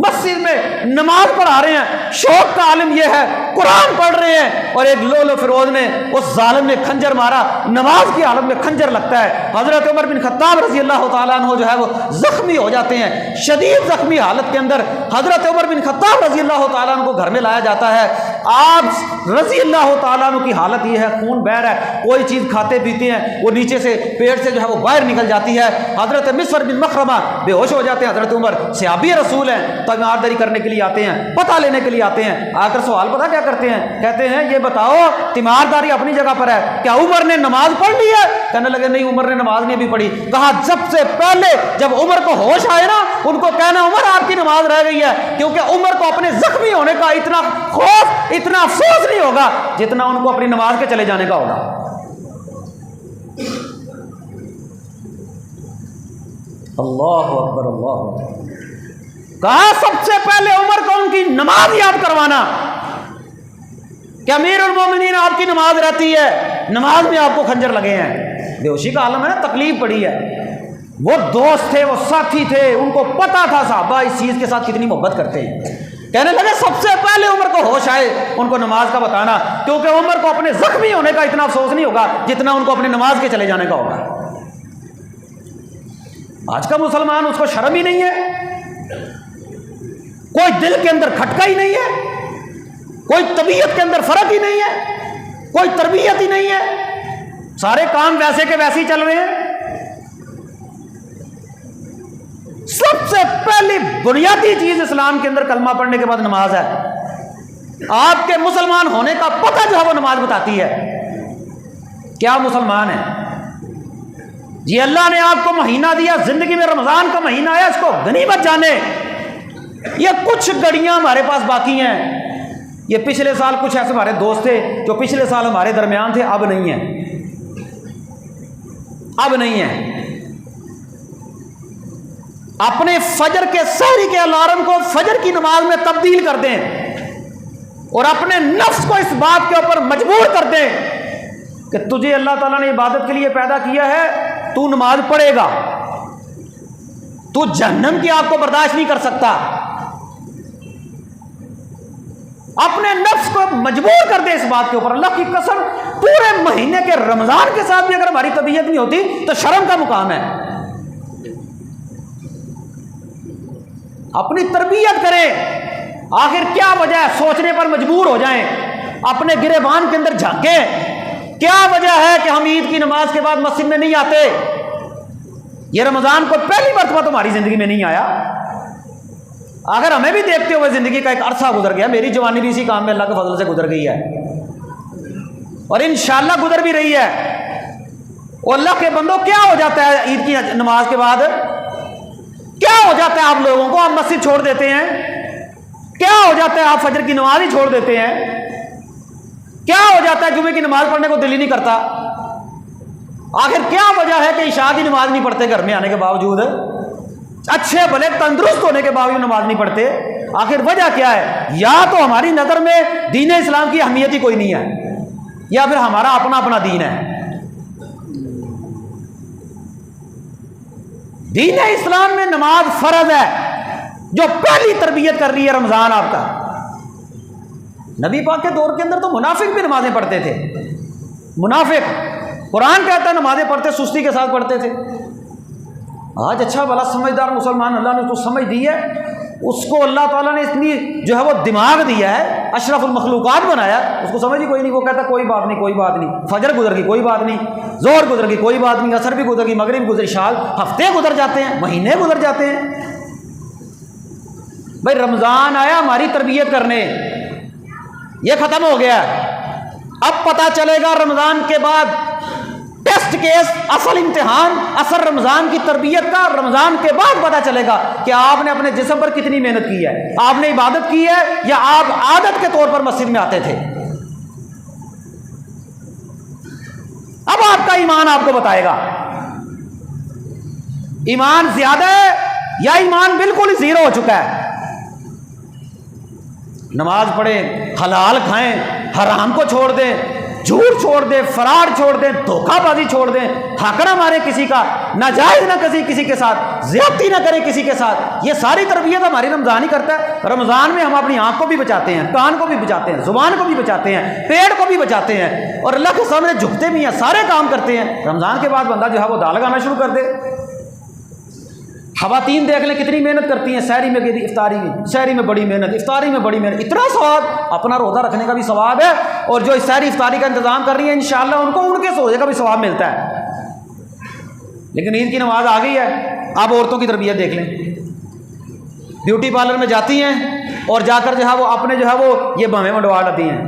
مسجد میں نماز پڑھا رہے ہیں، شوق کا عالم یہ ہے قرآن پڑھ رہے ہیں، اور ایک لولو فیروز نے اس ظالم نے کھنجر مارا، نماز کی حالت میں کھنجر لگتا ہے۔ حضرت عمر بن خطاب رضی اللہ تعالیٰ عنہ جو ہے وہ زخمی ہو جاتے ہیں، شدید زخمی حالت کے اندر حضرت عمر بن خطاب رضی اللہ تعالیٰ عنہ کو گھر میں لایا جاتا ہے۔ آپ رضی اللہ تعالیٰ عنہ کی حالت یہ ہے، خون بہہ رہا ہے، کوئی چیز کھاتے پیتے ہیں وہ نیچے سے پیٹ سے جو ہے وہ باہر نکل جاتی ہے۔ حضرت مسور بن مخرمہ بے ہوش ہو جاتے ہیں، حضرت عمر صحابی رسول ہیں، تیمارداری کرنے کے لیے آتے ہیں، پتہ لینے کے لیے آتے ہیں، آ کر سوال پتہ کیا کرتے ہیں؟ کہتے ہیں یہ بتاؤ تیمارداری اپنی جگہ پر ہے، کیا عمر نے نماز پڑھ لی ہے؟ کہنے لگے نہیں عمر نے نماز نہیں بھی پڑھی۔ کہا سب سے پہلے جب عمر کو ہوش آئے نا، ان کو کہنا عمر آپ کی نماز رہ گئی ہے، کیونکہ عمر کو اپنے زخمی ہونے کا اتنا خوف، اتنا افسوس نہیں ہوگا جتنا ان کو اپنی نماز کے چلے جانے کا ہوگا۔ اللہ اکبر، اللہ اکبر۔ کہا سب سے پہلے عمر کو ان کی نماز یاد کروانا کہ امیر المومنین آپ کی نماز رہتی ہے، نماز میں آپ کو خنجر لگے ہیں، بے ہوشی کا عالم ہے نا، تکلیف پڑی ہے۔ وہ دوست تھے، وہ ساتھی تھے، ان کو پتا تھا صحابہ اس چیز کے ساتھ کتنی محبت کرتے ہیں۔ کہنے لگے سب سے پہلے عمر کو ہوش آئے ان کو نماز کا بتانا، کیونکہ عمر کو اپنے زخمی ہونے کا اتنا افسوس نہیں ہوگا جتنا ان کو اپنی نماز کے چلے جانے کا ہوگا۔ آج کا مسلمان اس کو شرم ہی نہیں ہے، کوئی دل کے اندر کھٹکا ہی نہیں ہے، کوئی طبیعت کے اندر فرق ہی نہیں ہے، کوئی تربیت ہی نہیں ہے، سارے کام ویسے کے ویسے ہی چل رہے ہیں۔ سب سے پہلی بنیادی چیز اسلام کے اندر کلمہ پڑھنے کے بعد نماز ہے۔ آپ کے مسلمان ہونے کا پتہ جو ہے وہ نماز بتاتی ہے۔ کیا مسلمان ہے؟ جی اللہ نے آپ کو مہینہ دیا، زندگی میں رمضان کا مہینہ آیا، اس کو غنیمت جانے۔ یہ کچھ گھڑیاں ہمارے پاس باقی ہیں، یہ پچھلے سال کچھ ایسے ہمارے دوست تھے جو پچھلے سال ہمارے درمیان تھے، اب نہیں ہیں، اب نہیں ہیں۔ اپنے فجر کے سحری کے الارم کو فجر کی نماز میں تبدیل کر دیں اور اپنے نفس کو اس بات کے اوپر مجبور کر دیں کہ تجھے اللہ تعالیٰ نے عبادت کے لیے پیدا کیا ہے، تو نماز پڑھے گا، تو جہنم کی آگ کو برداشت نہیں کر سکتا۔ اپنے نفس کو مجبور کر دے اس بات کے اوپر. اللہ کی قسم پورے مہینے کے رمضان کے ساتھ بھی اگر ہماری طبیعت نہیں ہوتی تو شرم کا مقام ہے. اپنی تربیت کریں. آخر کیا وجہ ہے سوچنے پر مجبور ہو جائیں, اپنے گریبان کے اندر جھانکیں. کیا وجہ ہے کہ ہم عید کی نماز کے بعد مسجد میں نہیں آتے؟ یہ رمضان کو پہلی مرتبہ تمہاری زندگی میں نہیں آیا. اگر ہمیں بھی دیکھتے ہوئے زندگی کا ایک عرصہ گزر گیا, میری جوانی بھی اسی کام میں اللہ کے فضل سے گزر گئی ہے اور انشاءاللہ گزر بھی رہی ہے. اور اللہ کے بندوں کیا ہو جاتا ہے عید کی نماز کے بعد؟ کیا ہو جاتا ہے آپ لوگوں کو؟ آپ مسجد چھوڑ دیتے ہیں. کیا ہو جاتا ہے آپ فجر کی نماز ہی چھوڑ دیتے ہیں. کیا ہو جاتا ہے جمعے کی نماز پڑھنے کو دل ہی نہیں کرتا. آخر کیا وجہ ہے کہ عشاء کی نماز نہیں پڑھتے گھر میں آنے کے باوجود, اچھے بھلے تندرست ہونے کے باوجود نماز نہیں پڑھتے؟ آخر وجہ کیا ہے؟ یا تو ہماری نظر میں دین اسلام کی اہمیت ہی کوئی نہیں ہے, یا پھر ہمارا اپنا اپنا دین ہے. دین اسلام میں نماز فرض ہے. جو پہلی تربیت کر رہی ہے رمضان آپ کا. نبی پاک کے دور کے اندر تو منافق بھی نمازیں پڑھتے تھے. منافق, قرآن کہتا ہے نمازیں پڑھتے سستی کے ساتھ پڑھتے تھے. آج اچھا بڑا سمجھدار مسلمان اللہ نے تو سمجھ دی ہے, اس کو اللہ تعالیٰ نے اتنی جو ہے وہ دماغ دیا ہے, اشرف المخلوقات بنایا, اس کو سمجھ ہی کوئی نہیں. وہ کہتا کوئی بات نہیں کوئی بات نہیں, فجر گزر گئی کوئی بات نہیں, ظہر گزر گئی کوئی بات نہیں, عصر بھی گزر گئی, مغرب گزر, شال, ہفتے گزر جاتے ہیں, مہینے گزر جاتے ہیں. بھائی رمضان آیا ہماری تربیت کرنے, یہ ختم ہو گیا. اب پتہ چلے گا رمضان کے بعد ٹیسٹ کیس, اصل امتحان اثر رمضان کی تربیت کا رمضان کے بعد پتہ چلے گا کہ آپ نے اپنے جسم پر کتنی محنت کی ہے. آپ نے عبادت کی ہے یا آپ عادت کے طور پر مسجد میں آتے تھے. اب آپ کا ایمان آپ کو بتائے گا ایمان زیادہ ہے یا ایمان بالکل ہی زیرو ہو چکا ہے. نماز پڑھیں, حلال کھائیں, حرام کو چھوڑ دیں, جھوٹ چھوڑ دیں, فراڈ چھوڑ دیں, دھوکہ بازی چھوڑ دیں, حق نہ مارے کسی کا, ناجائز نہ کسی کے ساتھ, زیادتی نہ کریں کسی کے ساتھ. یہ ساری تربیت ہماری رمضان ہی کرتا ہے. رمضان میں ہم اپنی آنکھ کو بھی بچاتے ہیں, کان کو بھی بچاتے ہیں, زبان کو بھی بچاتے ہیں, پیٹ کو بھی بچاتے ہیں, اور اللہ کے سامنے جھکتے بھی ہیں, سارے کام کرتے ہیں. رمضان کے بعد بندہ جو ہے وہ دال لگانا شروع کر دے. خواتین دیکھ لیں کتنی محنت کرتی ہیں, سحری میں افطاری میں, سحری میں بڑی محنت, افطاری میں بڑی محنت, اتنا ثواب. اپنا روزہ رکھنے کا بھی ثواب ہے, اور جو سحری افطاری کا انتظام کر رہی ہیں انشاءاللہ ان کو ان کے سوزے کا بھی ثواب ملتا ہے. لیکن عید کی نماز آ گئی ہے. آپ عورتوں کی تربیت دیکھ لیں, بیوٹی پارلر میں جاتی ہیں اور جا کر جو ہے وہ اپنے جو ہے وہ یہ بھویں منڈوا لیتی ہیں.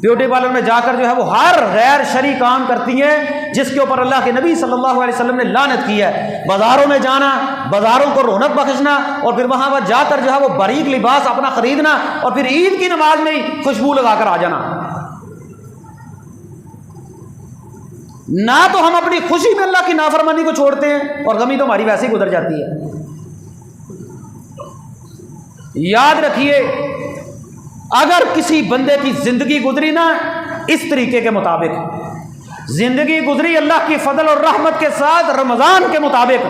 بیوٹی پارلر میں جا کر جو ہے وہ ہر غیر شرعی کام کرتی ہیں جس کے اوپر اللہ کے نبی صلی اللہ علیہ وسلم نے لعنت کی ہے. بازاروں میں جانا, بازاروں کو رونق بخشنا, اور پھر وہاں پر جا کر جو ہے وہ باریک لباس اپنا خریدنا, اور پھر عید کی نماز میں ہی خوشبو لگا کر آ جانا. نہ تو ہم اپنی خوشی میں اللہ کی نافرمانی کو چھوڑتے ہیں, اور غمی تو ہماری ویسے ہی گزر جاتی ہے. یاد رکھیے اگر کسی بندے کی زندگی گزری نا اس طریقے کے مطابق, زندگی گزری اللہ کی فضل اور رحمت کے ساتھ رمضان کے مطابق,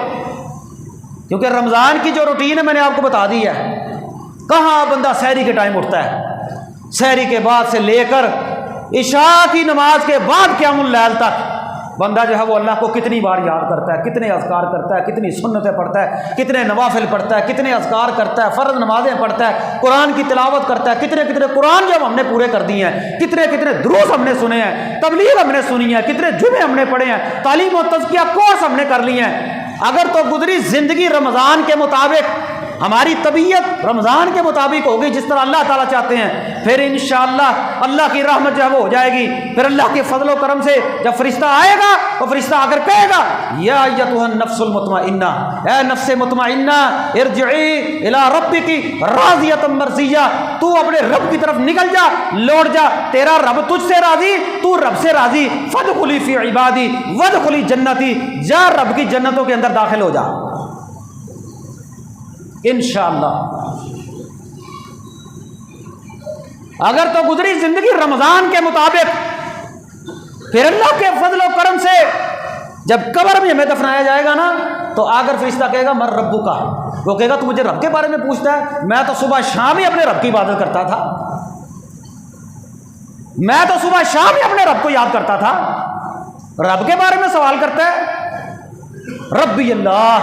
کیونکہ رمضان کی جو روٹین ہے میں نے آپ کو بتا دی ہے. کہاں بندہ سحری کے ٹائم اٹھتا ہے, سحری کے بعد سے لے کر عشاء کی نماز کے بعد قیام اللیل تک بندہ جو ہے وہ اللہ کو کتنی بار یاد کرتا ہے, کتنے اذکار کرتا ہے, کتنی سنتیں پڑھتا ہے, کتنے نوافل پڑھتا ہے, کتنے اذکار کرتا ہے, فرض نمازیں پڑھتا ہے, قرآن کی تلاوت کرتا ہے, کتنے کتنے قرآن جب ہم نے پورے کر دیے ہیں, کتنے کتنے دروس ہم نے سنے ہیں, تبلیغ ہم نے سنی ہے, کتنے جمعے ہم نے پڑھے ہیں, تعلیم و تزکیہ کورس ہم نے کر لیے ہیں. اگر تو گزری زندگی رمضان کے مطابق, ہماری طبیعت رمضان کے مطابق ہوگی جس طرح اللہ تعالیٰ چاہتے ہیں, پھر انشاءاللہ اللہ کی رحمت جو ہے وہ ہو جائے گی. پھر اللہ کے فضل و کرم سے جب فرشتہ آئے گا تو فرشتہ آ کر کہے گا یا ایتھا النفس المطمئنہ, اے نفس مطمئنہ, ارجعی الی ربک راضیۃ مرضیہ, تو اپنے رب کی طرف نکل جا, لوٹ جا, تیرا رب تجھ سے راضی, تو رب سے راضی. فادخلی فی عبادی وادخلی جنتی, جا رب کی جنتوں کے اندر داخل ہو جا انشاءاللہ. اگر تو گزری زندگی رمضان کے مطابق, پھر اللہ کے فضل و کرم سے جب قبر میں ہمیں دفنایا جائے گا نا تو آ کر فرشتہ کہے گا من ربک کا, وہ کہے گا تو مجھے رب کے بارے میں پوچھتا ہے, میں تو صبح شام ہی اپنے رب کی عبادت کرتا تھا. میں تو صبح شام ہی اپنے رب کو یاد کرتا تھا، رب کے بارے میں سوال کرتا ہے۔ ربی اللہ،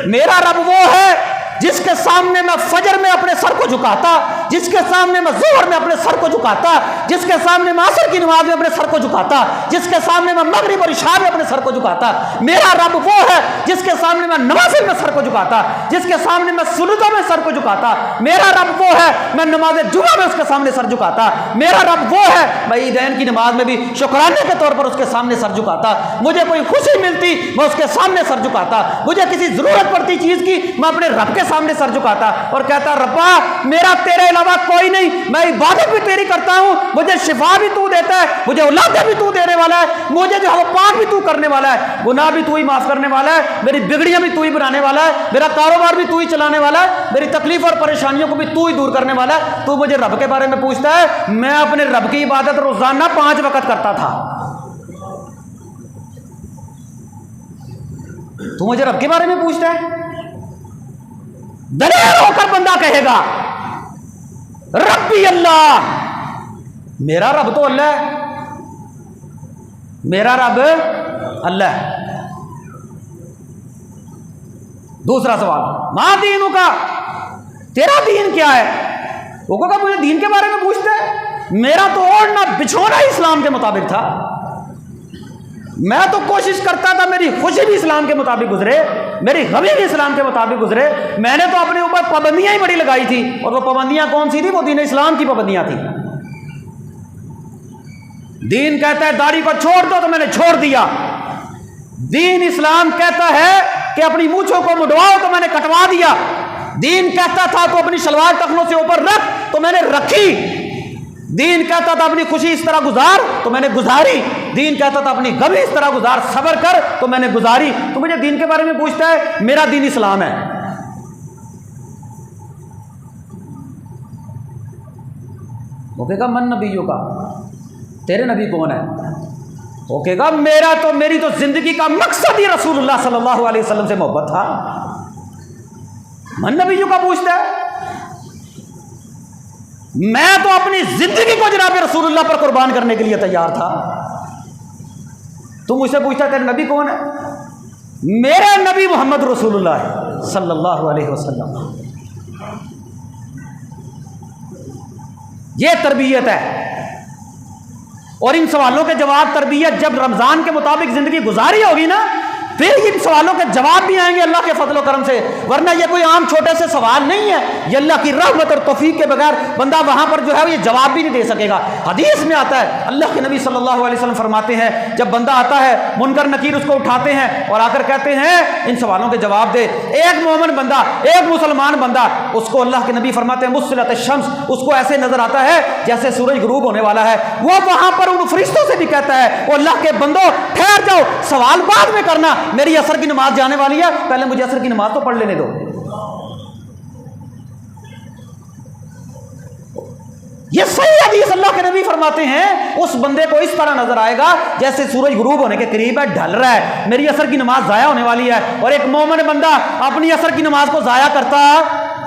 میرا رب وہ ہے جس کے سامنے میں فجر میں اپنے سر کو جھکاتا، جس کے سامنے میں ظہر میں اپنے سر کو جھکاتا، جس کے سامنے میں عصر کی نماز میں اپنے سر کو جھکاتا، جس کے سامنے میں مغرب اور عشاء میں اپنے سر کو جھکاتا۔ میرا رب وہ ہے جس کے سامنے میں نوافل میں سر کو جھکاتا، جس کے سامنے میں سنتوں میں سر کو جھکاتا۔ میرا رب وہ ہے میں نماز جمعہ میں اس کے سامنے سر جھکاتا۔ میرا رب وہ ہے میں عیدین کی نماز میں بھی شکرانے کے طور پر اس کے سامنے سر جھکاتا۔ مجھے کوئی خوشی ملتی میں اس کے سامنے سر جھکاتا، مجھے کسی ضرورت پڑتی چیز کی میں اپنے رب کے سامنے سر جھکاتا اور کہتا ربا میرا تیرے علاوہ کوئی نہیں، میں عبادت بھی تیری کرتا ہوں، مجھے شفا بھی تو دیتا ہے، مجھے اولادیں بھی تو دینے والا ہے، مجھے جو ہے وہ پاک بھی تو کرنے والا ہے، گناہ بھی تو ہی معاف کرنے والا ہے، میری بگڑیاں بھی تو ہی بنانے والا ہے، میرا کاروبار بھی تو ہی چلانے والا ہے، میری تکلیف اور پریشانیوں کو بھی تو ہی دور کرنے والا ہے۔ تو مجھے رب کے بارے میں پوچھتا ہے، میں اپنے رب کی عبادت روزانہ 5 وقت کرتا تھا، تو مجھے رب کے بارے میں پوچھتا ہے؟ دلیر ہو کر بندہ کہے گا ربی اللہ، میرا رب تو اللہ ہے، میرا رب اللہ ہے۔ دوسرا سوال، ماں دینوں کا، تیرا دین کیا ہے؟ وہ کہا مجھے دین کے بارے میں پوچھتا ہے، میرا تو اوڑھنا بچھونا ہی اسلام کے مطابق تھا، میں تو کوشش کرتا تھا میری خوشی بھی اسلام کے مطابق گزرے، میری غمی بھی اسلام کے مطابق گزرے۔ میں نے تو اپنے اوپر پابندیاں ہی بڑی لگائی تھی، اور وہ پابندیاں کون سی تھی؟ وہ دین اسلام کی پابندیاں تھیں۔ دین کہتا ہے داڑھی کو چھوڑ دو تو میں نے چھوڑ دیا، دین اسلام کہتا ہے کہ اپنی مونچھوں کو مڈواؤ تو میں نے کٹوا دیا، دین کہتا تھا تو اپنی شلوار ٹخنوں سے اوپر رکھ تو میں نے رکھی، دین کہتا تھا اپنی خوشی اس طرح گزار تو میں نے گزاری، دین کہتا تھا اپنی غمی اس طرح گزار، صبر کر تو میں نے گزاری۔ تو مجھے دین کے بارے میں پوچھتا ہے، میرا دین اسلام ہے۔ وہ کہے گا من نبیوں کا، تیرے نبی کون ہے؟ وہ کہے گا میری تو زندگی کا مقصد ہی رسول اللہ صلی اللہ علیہ وسلم سے محبت تھا۔ من نبیوں کا پوچھتا ہے، میں تو اپنی زندگی کو جناب رسول اللہ پر قربان کرنے کے لیے تیار تھا، تم مجھ سے پوچھتا ہے تیرے نبی کون ہے؟ میرے نبی محمد رسول اللہ صلی اللہ علیہ وسلم۔ یہ تربیت ہے، اور ان سوالوں کے جواب تربیت جب رمضان کے مطابق زندگی گزاری ہوگی نا، پھر ان سوالوں کے جواب بھی آئیں گے اللہ کے فضل و کرم سے، ورنہ یہ کوئی عام چھوٹے سے سوال نہیں ہے، یہ اللہ کی رحمت اور توفیق کے بغیر بندہ وہاں پر جو ہے یہ جواب بھی نہیں دے سکے گا۔ حدیث میں آتا ہے، اللہ کے نبی صلی اللہ علیہ وسلم فرماتے ہیں جب بندہ آتا ہے منکر نکیر اس کو اٹھاتے ہیں اور آ کر کہتے ہیں ان سوالوں کے جواب دے، ایک مومن بندہ، ایک مسلمان بندہ، اس کو اللہ کے نبی فرماتے ہیں مسلط الشمس، اس کو ایسے نظر آتا ہے جیسے سورج غروب ہونے والا ہے، وہ وہاں پر ان فرشتوں سے بھی کہتا ہے وہ اللہ کے بندوں ٹھہر جاؤ، سوال بعد میں کرنا، میری عصر کی نماز جانے والی ہے، پہلے مجھے عصر کی نماز تو پڑھ لینے دو۔ یہ صحیح حدیث اللہ کے نبی فرماتے ہیں اس بندے کو اس طرح نظر آئے گا جیسے سورج غروب ہونے کے قریب ہے، ڈھل رہا ہے، میری عصر کی نماز ضائع ہونے والی ہے، اور ایک مومن بندہ اپنی عصر کی نماز کو ضائع کرتا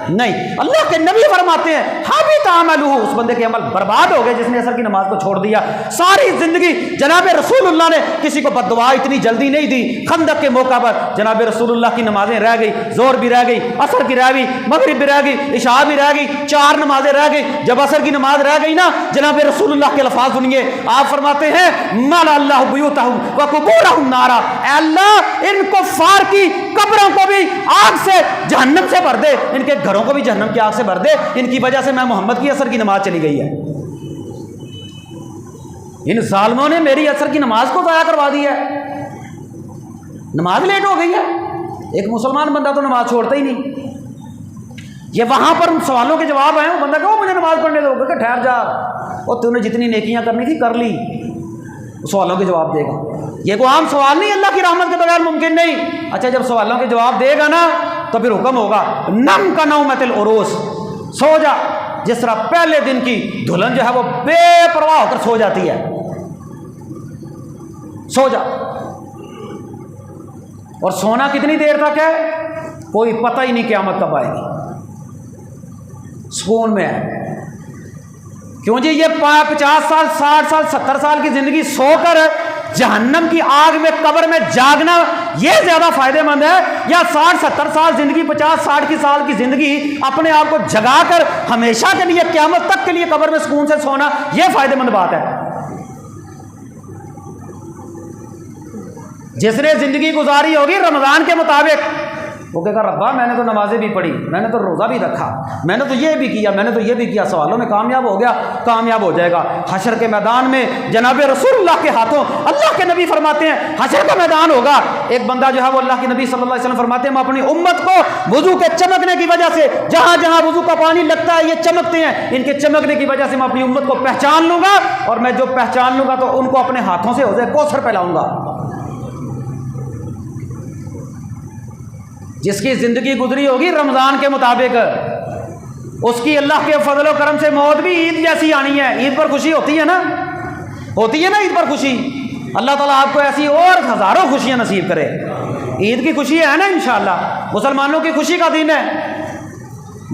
نہیں۔ اللہ کے نبی فرماتے ہیں حبط عملہ، اس بندے کے عمل برباد ہو گئے جس نے عصر کی نماز کو چھوڑ دیا۔ ساری زندگی جناب رسول اللہ نے کسی کو بد دعا اتنی جلدی نہیں دی، خندق کے موقع پر جناب رسول اللہ کی نمازیں رہ گئی، زور بھی رہ گئی، عصر کی رہ گئی، مغرب بھی رہ گئی، عشاء بھی رہ گئی، 4 نمازیں رہ گئی۔ جب عصر کی نماز رہ گئی نا، جناب رسول اللہ کے الفاظ سنیے، آپ فرماتے ہیں مَلَأَ اللَّهُ بُيُوتَهُمْ وَقُبُورَهُمْ نَارًا، اے اللہ ان کفار کی قبروں کو بھی آگ سے جہنم سے بھر دے، ان کے گھروں کو بھی جہنم کی آگ سے بھر دے، ان کی وجہ سے میں محمد کی عصر کی نماز چلی گئی ہے۔ ان ظالموں نے میری عصر کی نماز کو ضائع کروا دی ہے، نماز لیٹ ہو گئی ہے۔ ایک مسلمان بندہ تو نماز چھوڑتا ہی نہیں۔ یہ وہاں پر ان سوالوں کے جواب آئے، وہ بندہ کہ مجھے نماز پڑھنے دو، کہ ٹھہر جا، اور تو نے جتنی نیکیاں کرنی تھی کر لی، سوالوں کے جواب دے گا۔ یہ کوئی عام سوال نہیں، اللہ کی رحمت کے بغیر ممکن نہیں۔ اچھا جب سوالوں کے جواب دے گا نا تو پھر حکم ہوگا نم کا نومت العروس، سو جا، جس طرح پہلے دن کی دلہن جو ہے وہ بے پرواہ ہو کر سو جاتی ہے، سو جا۔ اور سونا کتنی دیر تک ہے کوئی پتہ ہی نہیں قیامت کب آئے گی، سکون میں ہے، کیوں جی یہ 50 سال 60 سال 70 سال کی زندگی سو کر جہنم کی آگ میں قبر میں جاگنا یہ زیادہ فائدہ مند ہے، یا 60-70 سال زندگی 50-60 سال کی زندگی اپنے آپ کو جگا کر ہمیشہ کے لیے قیامت تک کے لیے قبر میں سکون سے سونا یہ فائدہ مند بات ہے؟ جس نے زندگی گزاری ہوگی رمضان کے مطابق وہ کہے گا ربا میں نے تو نمازیں بھی پڑھی، میں نے تو روزہ بھی رکھا، میں نے تو یہ بھی کیا، میں نے تو یہ بھی کیا، سوالوں میں کامیاب ہو گیا، کامیاب ہو جائے گا۔ حشر کے میدان میں جناب رسول اللہ کے ہاتھوں اللہ کے نبی فرماتے ہیں حشر کا میدان ہوگا، ایک بندہ جو ہے وہ اللہ کے نبی صلی اللہ علیہ وسلم فرماتے ہیں میں اپنی امت کو وضو کے چمکنے کی وجہ سے جہاں جہاں وضو کا پانی لگتا ہے یہ چمکتے ہیں، ان کے چمکنے کی وجہ سے میں اپنی امت کو پہچان لوں گا، اور میں جو پہچان لوں گا تو ان کو اپنے ہاتھوں سے حوض کوثر پلاؤں گا۔ جس کی زندگی گزری ہوگی رمضان کے مطابق اس کی اللہ کے فضل و کرم سے موت بھی عید جیسی آنی ہے۔ عید پر خوشی ہوتی ہے نا، ہوتی ہے نا عید پر خوشی، اللہ تعالیٰ آپ کو ایسی اور ہزاروں خوشیاں نصیب کرے۔ عید کی خوشی ہے نا انشاءاللہ، مسلمانوں کی خوشی کا دن ہے۔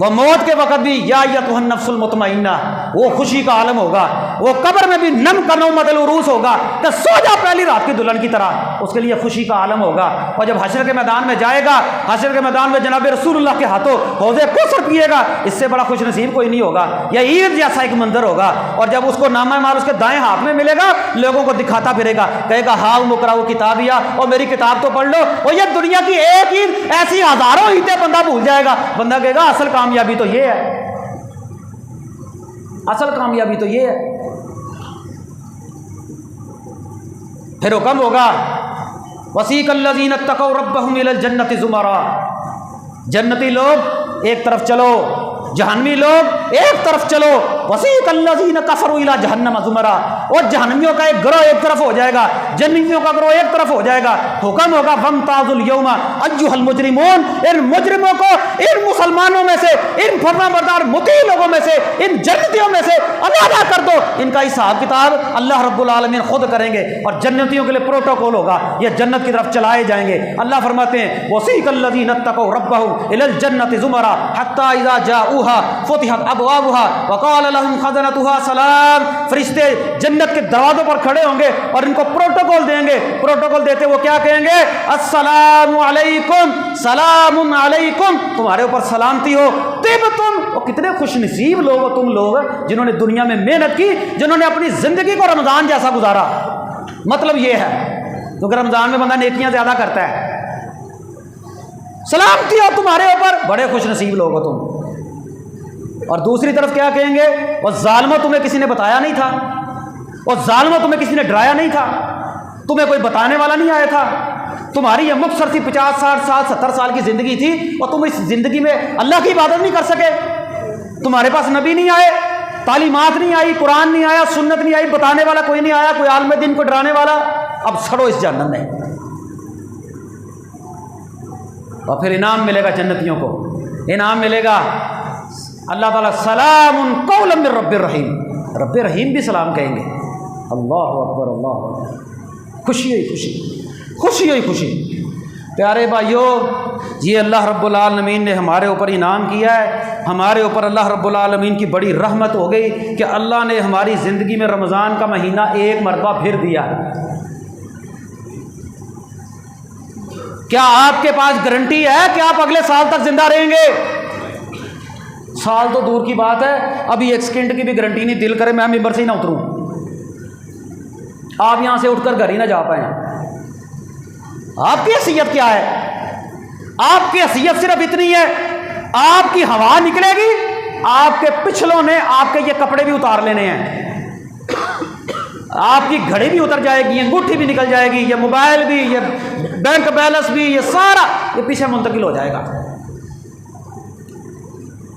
وہ موت کے وقت بھی یا ایتھا النفس المطمئنہ، وہ خوشی کا عالم ہوگا، وہ قبر میں بھی نم کا نومۃ العروس ہوگا کہ سو جا پہلی رات کی دلہن کی طرح، اس کے لیے خوشی کا عالم ہوگا۔ اور جب حشر کے میدان میں جائے گا، حشر کے میدان میں جناب رسول اللہ کے ہاتھوں حوض کوثر پیے گا، اس سے بڑا خوش نصیب کوئی نہیں ہوگا۔ یہ عید جیسا ایک منظر ہوگا، اور جب اس کو نامہ اعمال اس کے دائیں ہاتھ میں ملے گا لوگوں کو دکھاتا پھرے گا، کہے گا ہاؤ مقرؤ کتابیہ، اور میری کتاب تو پڑھ لو۔ اور یہ دنیا کی ایک عید ایسی ہزاروں عیدیں بندہ بھول جائے گا، بندہ کہے گا اصل کامیابی تو یہ ہے، اصل کامیابی تو یہ ہے۔ پھر حکم ہوگا وسیق الذین اتقوا ربهم الی الجنۃ زمرا، جنتی لوگ ایک طرف چلو، جہنمی لوگ ایک طرف چلو۔ وسیق الذین کفروا الی جہنم زمرا، اور جہنمیوں کا ایک گروہ ایک طرف ہو جائے گا، جنتیوں کا گروہ ایک طرف ہو جائے گا۔ حکم ہوگا فامتازوا اليوم ایھا المجرمون، ان مجرموں کو ان مسلمانوں میں سے، ان فرمانبردار مطیع لوگوں میں سے، ان جنتیوں میں سے علیحدہ کر دو، ان کا حساب کتاب اللہ رب العالمین خود کریں گے، اور جنتیوں کے لیے پروٹوکول ہوگا، یہ جنت کی طرف چلائے جائیں گے۔ اللہ فرماتے ہیں وسیق الذین اتقوا ربهم الی الجنۃ زمرا حتی اذا جاؤوها فتحت ابوابها وقال لهم خزنتها سلام، فرشتے جنت کے دروازوں پر کھڑے ہوں گے اور ان کو پروٹوکول دیں گے، پروٹوکول دیتے وہ کیا کہیں گے؟ السلام علیکم، سلام علیکم، تمہارے اوپر سلامتی ہو، طبتم، اور کتنے خوش نصیب لوگ ہو تم لوگ جنہوں نے دنیا میں محنت کی، جنہوں نے اپنی زندگی کو رمضان جیسا گزارا۔ مطلب یہ ہے کیونکہ رمضان میں بندہ نیکیاں زیادہ کرتا ہے، سلامتی ہو تمہارے اوپر، بڑے خوش نصیب لوگ ہو تم۔ اور دوسری طرف کیا کہیں گے؟ اور ظالموں تمہیں کسی نے بتایا نہیں تھا، اور ظالموں تمہیں کسی نے ڈرایا نہیں تھا، تمہیں کوئی بتانے والا نہیں آیا تھا، تمہاری یہ مختصر سی 50 60 سال 70 سال کی زندگی تھی، اور تم اس زندگی میں اللہ کی عبادت نہیں کر سکے، تمہارے پاس نبی نہیں آئے، تعلیمات نہیں آئی، قرآن نہیں آیا، سنت نہیں آئی، بتانے والا کوئی نہیں آیا، کوئی عالم دین کو ڈرانے والا، اب سڑو اس جہنم میں۔ اور پھر انعام ملے گا جنتیوں کو، انعام ملے گا اللہ تعالیٰ سلام قولا من رب الرحیم، رب رحیم بھی سلام کہیں گے۔ اللہ اکبر، اللہ اکبر، خوشی ہوئی خوشی، خوشی ہوئی خوشی۔ پیارے بھائیو، یہ اللہ رب العالمین نے ہمارے اوپر انعام کیا ہے، ہمارے اوپر اللہ رب العالمین کی بڑی رحمت ہو گئی کہ اللہ نے ہماری زندگی میں رمضان کا مہینہ ایک مرتبہ پھر دیا۔ کیا آپ کے پاس گارنٹی ہے کہ آپ اگلے سال تک زندہ رہیں گے؟ سال تو دور کی بات ہے، ابھی ایک سیکنڈ کی بھی گارنٹی نہیں، دل کرے میں ممبر سے ہی نہ اتروں، آپ یہاں سے اٹھ کر گھر ہی نہ جا پائیں۔ آپ کی حیثیت کیا ہے؟ آپ کی حیثیت صرف اتنی ہے، آپ کی ہوا نکلے گی، آپ کے پچھلوں نے آپ کے یہ کپڑے بھی اتار لینے ہیں، آپ کی گھڑی بھی اتر جائے گی، انگوٹھی بھی نکل جائے گی، یہ موبائل بھی، یہ بینک بیلنس بھی، یہ سارا یہ پیچھے منتقل ہو جائے گا۔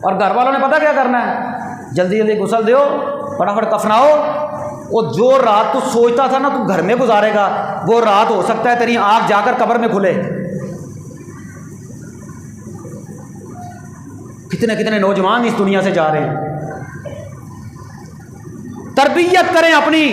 اور گھر والوں نے پتہ کیا کرنا ہے؟ جلدی جلدی غسل دیو، فٹافٹ کفناؤ۔ وہ جو رات تو سوچتا تھا نا تو گھر میں گزارے گا، وہ رات ہو سکتا ہے تیری آنکھ جا کر قبر میں کھلے۔ کتنے کتنے نوجوان اس دنیا سے جا رہے ہیں۔ تربیت کریں اپنی،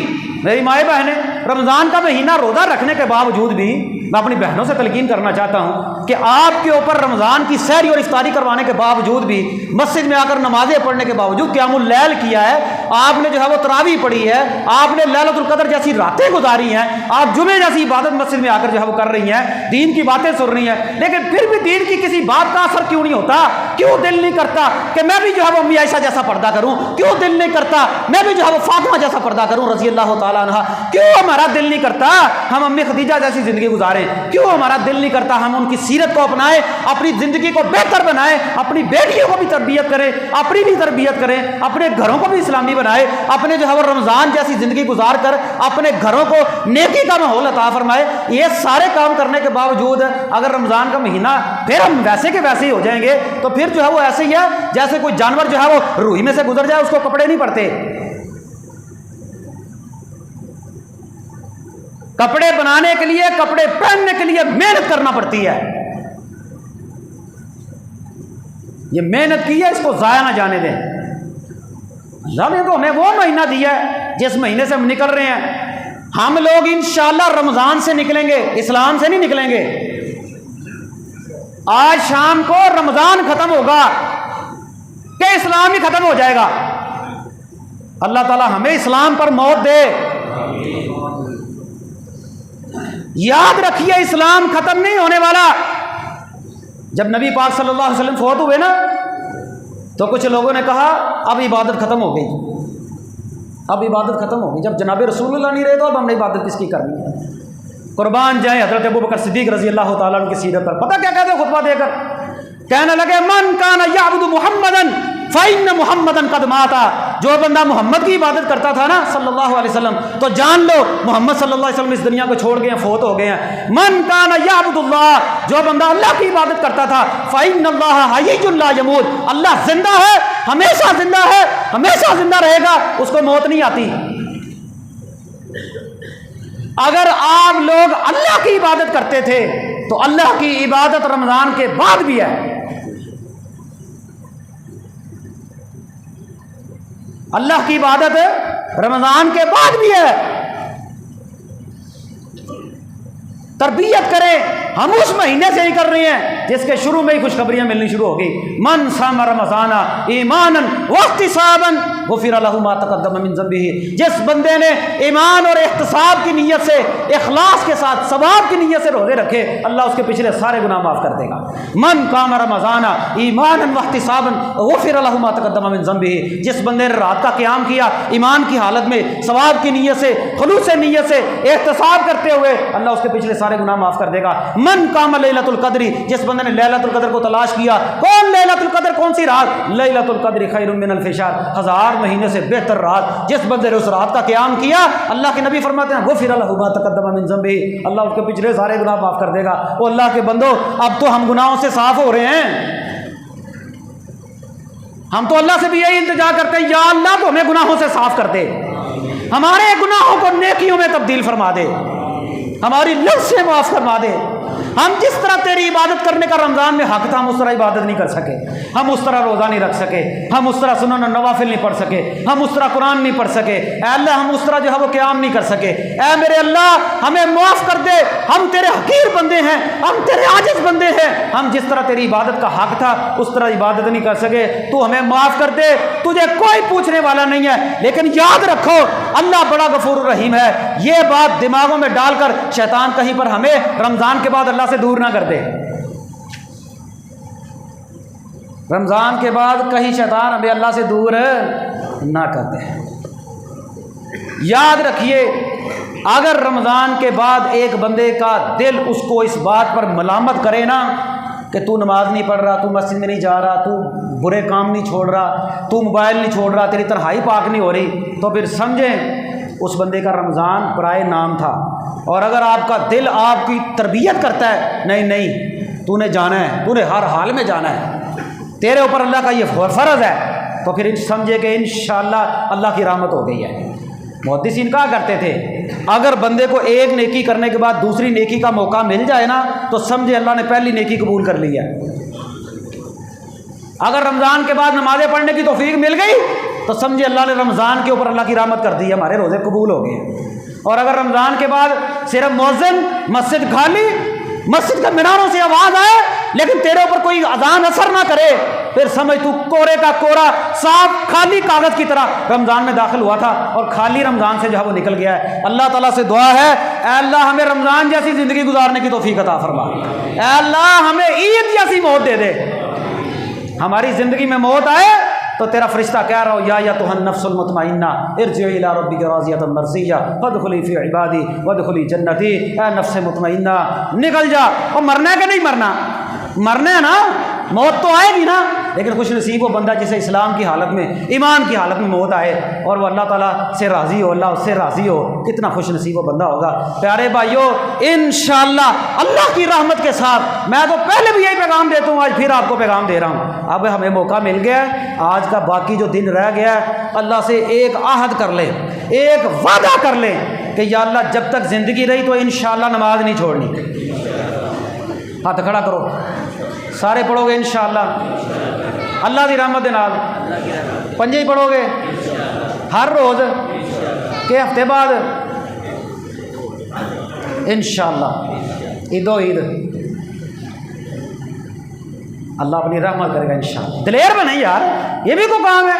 میری مائیں بہنیں، رمضان کا مہینہ روزہ رکھنے کے باوجود بھی میں اپنی بہنوں سے تلقین کرنا چاہتا ہوں کہ آپ کے اوپر رمضان کی سحری اور افطاری کروانے کے باوجود بھی، مسجد میں آ کر نمازیں پڑھنے کے باوجود قیام اللیل کیا ہے، آپ نے جو ہے وہ تراویح پڑھی ہے، آپ نے لیلۃ القدر جیسی راتیں گزاری ہیں، آپ جمعے جیسی عبادت مسجد میں آ کر جو ہے وہ کر رہی ہیں، دین کی باتیں سن رہی ہیں، لیکن پھر بھی دین کی کسی بات کا اثر کیوں نہیں ہوتا؟ کیوں دل نہیں کرتا کہ میں بھی جو ہے وہ امی عائشہ جیسا پردہ کروں؟ کیوں دل نہیں کرتا میں بھی جو ہے وہ فاطمہ جیسا پردہ کروں رضی اللہ تعالیٰ عنہ؟ کیوں ہمارا دل نہیں کرتا ہم امی خدیجہ جیسی زندگی گزاریں؟ کیوں ہمارا دل نہیں کرتا ہم ان کی سیرت کو اپنائیں، اپنی زندگی کو بہتر بنائیں، اپنی بیٹیوں کو بھی تربیت کریں، اپنی بھی تربیت کریں، اپنے گھروں کو بھی اسلامی بنائے، اپنے جو ہے وہ رمضان جیسی زندگی گزار کر اپنے گھروں کو نیکی کا ماحول عطا فرمائے؟ یہ سارے کام کرنے کے باوجود اگر رمضان کا مہینہ پھر ہم ویسے کے ویسے ہی ہو جائیں گے تو پھر جو ہے وہ ایسے ہی ہے جیسے کوئی جانور جو ہے وہ روئی میں سے گزر جائے، اس کو کپڑے نہیں پڑتے۔ کپڑے بنانے کے لیے، کپڑے پہننے کے لیے محنت کرنا پڑتی ہے، یہ محنت کی ہے، اس کو ضائع نہ جانے دیں۔ اللہ نے تو ہمیں وہ مہینہ دیا ہے جس مہینے سے ہم نکل رہے ہیں۔ ہم لوگ انشاءاللہ رمضان سے نکلیں گے، اسلام سے نہیں نکلیں گے۔ آج شام کو رمضان ختم ہوگا کہ اسلام ہی ختم ہو جائے گا؟ اللہ تعالی ہمیں اسلام پر موت دے۔ یاد رکھیے اسلام ختم نہیں ہونے والا۔ جب نبی پاک صلی اللہ علیہ وسلم فوت ہوئے نا تو کچھ لوگوں نے کہا اب عبادت ختم ہو گئی، اب عبادت ختم ہو گئی، جب جناب رسول اللہ نہیں رہے تو اب ہم نے عبادت کس کی کرنی ہے؟ قربان جائیں حضرت ابوبکر صدیق رضی اللہ تعالیٰ عنہ کی سیرت پر۔ پتہ کیا کہتے ہیں خطبہ دے کر؟ کہنے لگے من کان یعبد محمدا فإن محمدا قد ماتا۔ جو بندہ محمد کی عبادت کرتا تھا نا صلی اللہ علیہ وسلم تو جان لو محمد صلی اللہ علیہ وسلم اس دنیا کو چھوڑ گئے ہیں، فوت ہو گئے ہیں۔ من کان یعبد اللہ، جو بندہ اللہ کی عبادت کرتا تھا، فإن اللہ حی لا یموت، اللہ زندہ ہے، ہمیشہ زندہ ہے، ہمیشہ زندہ رہے گا، اس کو موت نہیں آتی۔ اگر آپ لوگ اللہ کی عبادت کرتے تھے تو اللہ کی عبادت رمضان کے بعد بھی ہے، اللہ کی عبادت رمضان کے بعد بھی ہے۔ تربیت کریں، ہم اس مہینے سے ہی کر رہے ہیں جس کے شروع میں ہی خوشخبریاں ملنی شروع ہو گئی۔ من صام رمضان ایمانا واحتسابا غفر له ما تقدم من ذنبه، جس بندے نے ایمان اور احتساب کی نیت سے، اخلاص کے ساتھ، ثواب کی نیت سے روزے رکھے، اللہ اس کے پچھلے سارے گناہ معاف کر دے گا۔ من قام رمضان ایمانا واحتسابا غفر له ما تقدم من ذنبه، جس بندے نے رات کا قیام کیا ایمان کی حالت میں، ثواب کی نیت سے، خلوص نیت سے، احتساب کرتے ہوئے، اللہ اس کے پچھلے سارے گناہ معاف کر دے گا۔ من قام لیلۃ القدر، جس بندے نے لیلۃ القدر کو تلاش کیا، کون لیلۃ القدر، کون سی رات؟ لیلۃ القدر خیر من الف شہر، 1000 مہینے سے بہتر رات۔ جس بندے نے اس رات کا قیام کیا، اللہ کے نبی فرماتے ہیں غفر له ما تقدم من ذنبه، اللہ اس کے پچھلے سارے گناہ معاف کر دے گا۔ او اللہ کے بندو، اب تو ہم گناہوں سے صاف ہو رہے ہیں، ہم تو اللہ سے بھی یہی التجا کرتے ہیں، یا اللہ تو ہمیں گناہوں سے صاف کر دے، ہمارے گناہوں کو نیکیوں میں تبدیل فرما دے، ہماری لفظیں معاف فرما دے۔ ہم جس طرح تیری عبادت کرنے کا رمضان میں حق تھا، ہم اس طرح عبادت نہیں کر سکے، ہم اس طرح روزہ نہیں رکھ سکے، ہم اس طرح سنن و نوافل نہیں پڑھ سکے، ہم اس طرح قرآن نہیں پڑھ سکے، اے اللہ ہم اس طرح جو ہے وہ قیام نہیں کر سکے، اے میرے اللہ ہمیں معاف کر دے، ہم تیرے حقیر بندے ہیں، ہم تیرے عاجز بندے ہیں، ہم جس طرح تیری عبادت کا حق تھا اس طرح عبادت نہیں کر سکے، تو ہمیں معاف کر دے، تجھے کوئی پوچھنے والا نہیں ہے۔ لیکن یاد رکھو اللہ بڑا غفور الرحیم ہے، یہ بات دماغوں میں ڈال کر شیطان کہیں پر ہمیں رمضان کے بعد اللہ سے دور نہ کر دے۔ رمضان کے بعد کہیں شیطان ہمیں اللہ سے دور نہ کر دے۔ یاد رکھیے اگر رمضان کے بعد ایک بندے کا دل اس کو اس بات پر ملامت کرے نا کہ تو نماز نہیں پڑھ رہا، تو مسجد میں نہیں جا رہا، تو برے کام نہیں چھوڑ رہا، تو موبائل نہیں چھوڑ رہا، تیری تنہائی پاک نہیں ہو رہی، تو پھر سمجھیں اس بندے کا رمضان برائے نام تھا۔ اور اگر آپ کا دل آپ کی تربیت کرتا ہے نہیں نہیں تو نے جانا ہے، تو نے ہر حال میں جانا ہے، تیرے اوپر اللہ کا یہ فرض ہے، تو پھر سمجھے کہ انشاءاللہ اللہ کی رحمت ہو گئی ہے۔ محدثین کہا کرتے تھے اگر بندے کو ایک نیکی کرنے کے بعد دوسری نیکی کا موقع مل جائے نا تو سمجھے اللہ نے پہلی نیکی قبول کر لی ہے۔ اگر رمضان کے بعد نمازیں پڑھنے کی توفیق مل گئی تو سمجھے اللہ نے رمضان کے اوپر اللہ کی رحمت کر دی ہے، ہمارے روزے قبول ہو گئے۔ اور اگر رمضان کے بعد صرف مؤذن مسجد خالی، مسجد کے میناروں سے آواز آئے لیکن تیرے اوپر کوئی اذان اثر نہ کرے، پھر سمجھ تو کورے کا کورا صاف خالی کاغذ کی طرح رمضان میں داخل ہوا تھا اور خالی رمضان سے جو ہے وہ نکل گیا ہے۔ اللہ تعالیٰ سے دعا ہے، اے اللہ ہمیں رمضان جیسی زندگی گزارنے کی توفیق عطا فرما، اے اللہ ہمیں عید جیسی موت دے دے۔ ہماری زندگی میں موت آئے تو تیرا فرشتہ کہہ رہا ہو یا ایتھا النفس المطمئنہ ارجعی الی ربک راضیۃ مرضیہ فادخلی فی عبادی وادخلی جنتی، اے نفس مطمئنہ نکل جا۔ اور مرنا ہے کہ نہیں مرنا؟ مرنا ہے نا، موت تو آئے گی نا، لیکن خوش نصیب وہ بندہ جسے اسلام کی حالت میں، ایمان کی حالت میں موت آئے اور وہ اللہ تعالیٰ سے راضی ہو، اللہ اس سے راضی ہو، کتنا خوش نصیب وہ بندہ ہوگا۔ پیارے بھائیو، انشاءاللہ اللہ کی رحمت کے ساتھ، میں تو پہلے بھی یہی پیغام دیتا ہوں، آج پھر آپ کو پیغام دے رہا ہوں، اب ہمیں موقع مل گیا ہے، آج کا باقی جو دن رہ گیا ہے اللہ سے ایک عہد کر لیں، ایک وعدہ کر لیں کہ یا اللہ جب تک زندگی رہی تو انشاءاللہ نماز نہیں چھوڑنی۔ ہاتھ کھڑا کرو، سارے پڑھو گے انشاءاللہ اللہ دی رحمت دے نال، پنجے ہی پڑھو گے ہر روز کہ ہفتے بعد انشاءاللہ عید و عید اللہ اپنی رحمت کرے گا انشاءاللہ۔ دلیر بنے یار، یہ بھی کوئی کام ہے،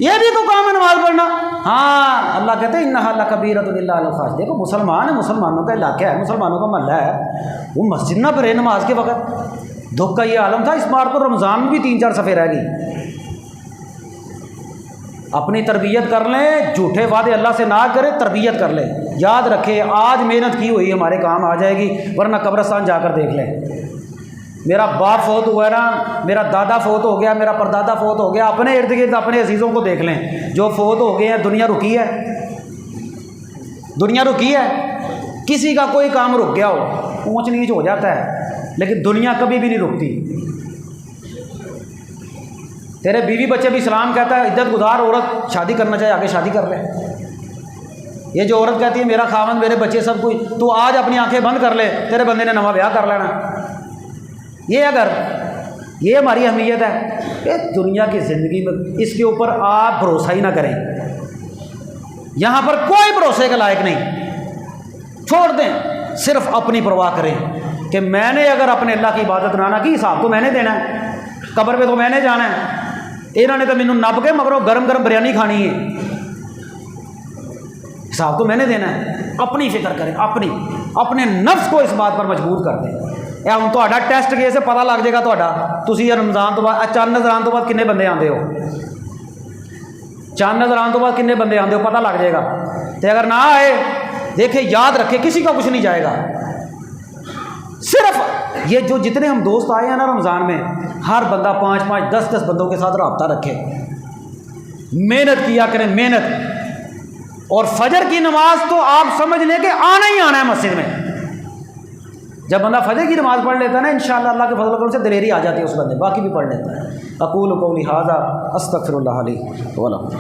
یہ بھی تو کام ہے نماز پڑھنا۔ ہاں اللہ کہتے ہیں انہا لکبیرۃ الا علی الخاشعین۔ دیکھو مسلمان ہے، مسلمانوں کا علاقہ ہے، مسلمانوں کا محلہ ہے، وہ مسجد نہ پڑھے نماز کے وقت۔ دکھ کا یہ عالم تھا، اس بار تو رمضان میں بھی 3-4 صفحے رہ گئی۔ اپنی تربیت کر لیں، جھوٹے وعدے اللہ سے نہ کریں، تربیت کر لیں، یاد رکھیں آج محنت کی ہوئی ہمارے کام آ جائے گی، ورنہ قبرستان جا کر دیکھ لیں۔ میرا باپ فوت ہوا ہے نا، میرا دادا فوت ہو گیا، میرا پردادا فوت ہو گیا، اپنے ارد گرد اپنے عزیزوں کو دیکھ لیں جو فوت ہو گئے ہیں۔ دنیا رکی ہے، دنیا رکی ہے، کسی کا کوئی کام رک گیا ہو اونچ نیچ ہو جاتا ہے، لیکن دنیا کبھی بھی نہیں رکتی۔ تیرے بیوی بچے بھی سلام کہتا ہے، عزت گزار عورت شادی کرنا چاہے آگے شادی کر لے۔ یہ جو عورت کہتی ہے میرا خاوند میرے بچے سب کچھ، تو آج اپنی آنکھیں بند کر لے، تیرے بندے نے نواں بیاہ کر لینا۔ یہ اگر یہ ہماری اہمیت ہے کہ دنیا کی زندگی میں اس کے اوپر آپ بھروسہ ہی نہ کریں، یہاں پر کوئی بھروسے کے لائق نہیں، چھوڑ دیں، صرف اپنی پرواہ کریں کہ میں نے اگر اپنے اللہ کی عبادت نہ کی، حساب تو میں نے دینا ہے، قبر پہ تو میں نے جانا ہے، انہوں نے تو مینوں نپ کے مگروں گرم گرم بریانی کھانی ہے، حساب تو میں نے دینا ہے۔ اپنی فکر کریں، اپنے نفس کو اس بات پر مجبور کر دیں۔ یا ہوں تہاڈا ٹیسٹ کیے سے پتہ لگ جائے گا تہاڈا، تسی رمضان تو بعد چند نظر آن تو بعد کنے بندے آندے ہو، چند نظر آن تو بعد کنے بندے آندے ہو پتہ لگ جائے گا۔ تے اگر نہ آئے دیکھیں، یاد رکھے کسی کا کچھ نہیں جائے گا، صرف یہ جو جتنے ہم دوست آئے ہیں نا رمضان میں، ہر بندہ 5-5 10-10 بندوں کے ساتھ رابطہ رکھے، محنت کیا کریں، محنت۔ اور فجر کی نماز تو آپ سمجھ لیں کہ آنا ہی آنا ہے مسجد میں۔ جب بندہ فجر کی نماز پڑھ لیتا ہے نا، انشاءاللہ اللہ کے فضل و کرم سے دلیری آ جاتی ہے اس بندے، باقی بھی پڑھ لیتا ہے۔ اقول قولی ھذا استغفر اللہ لی ولکم۔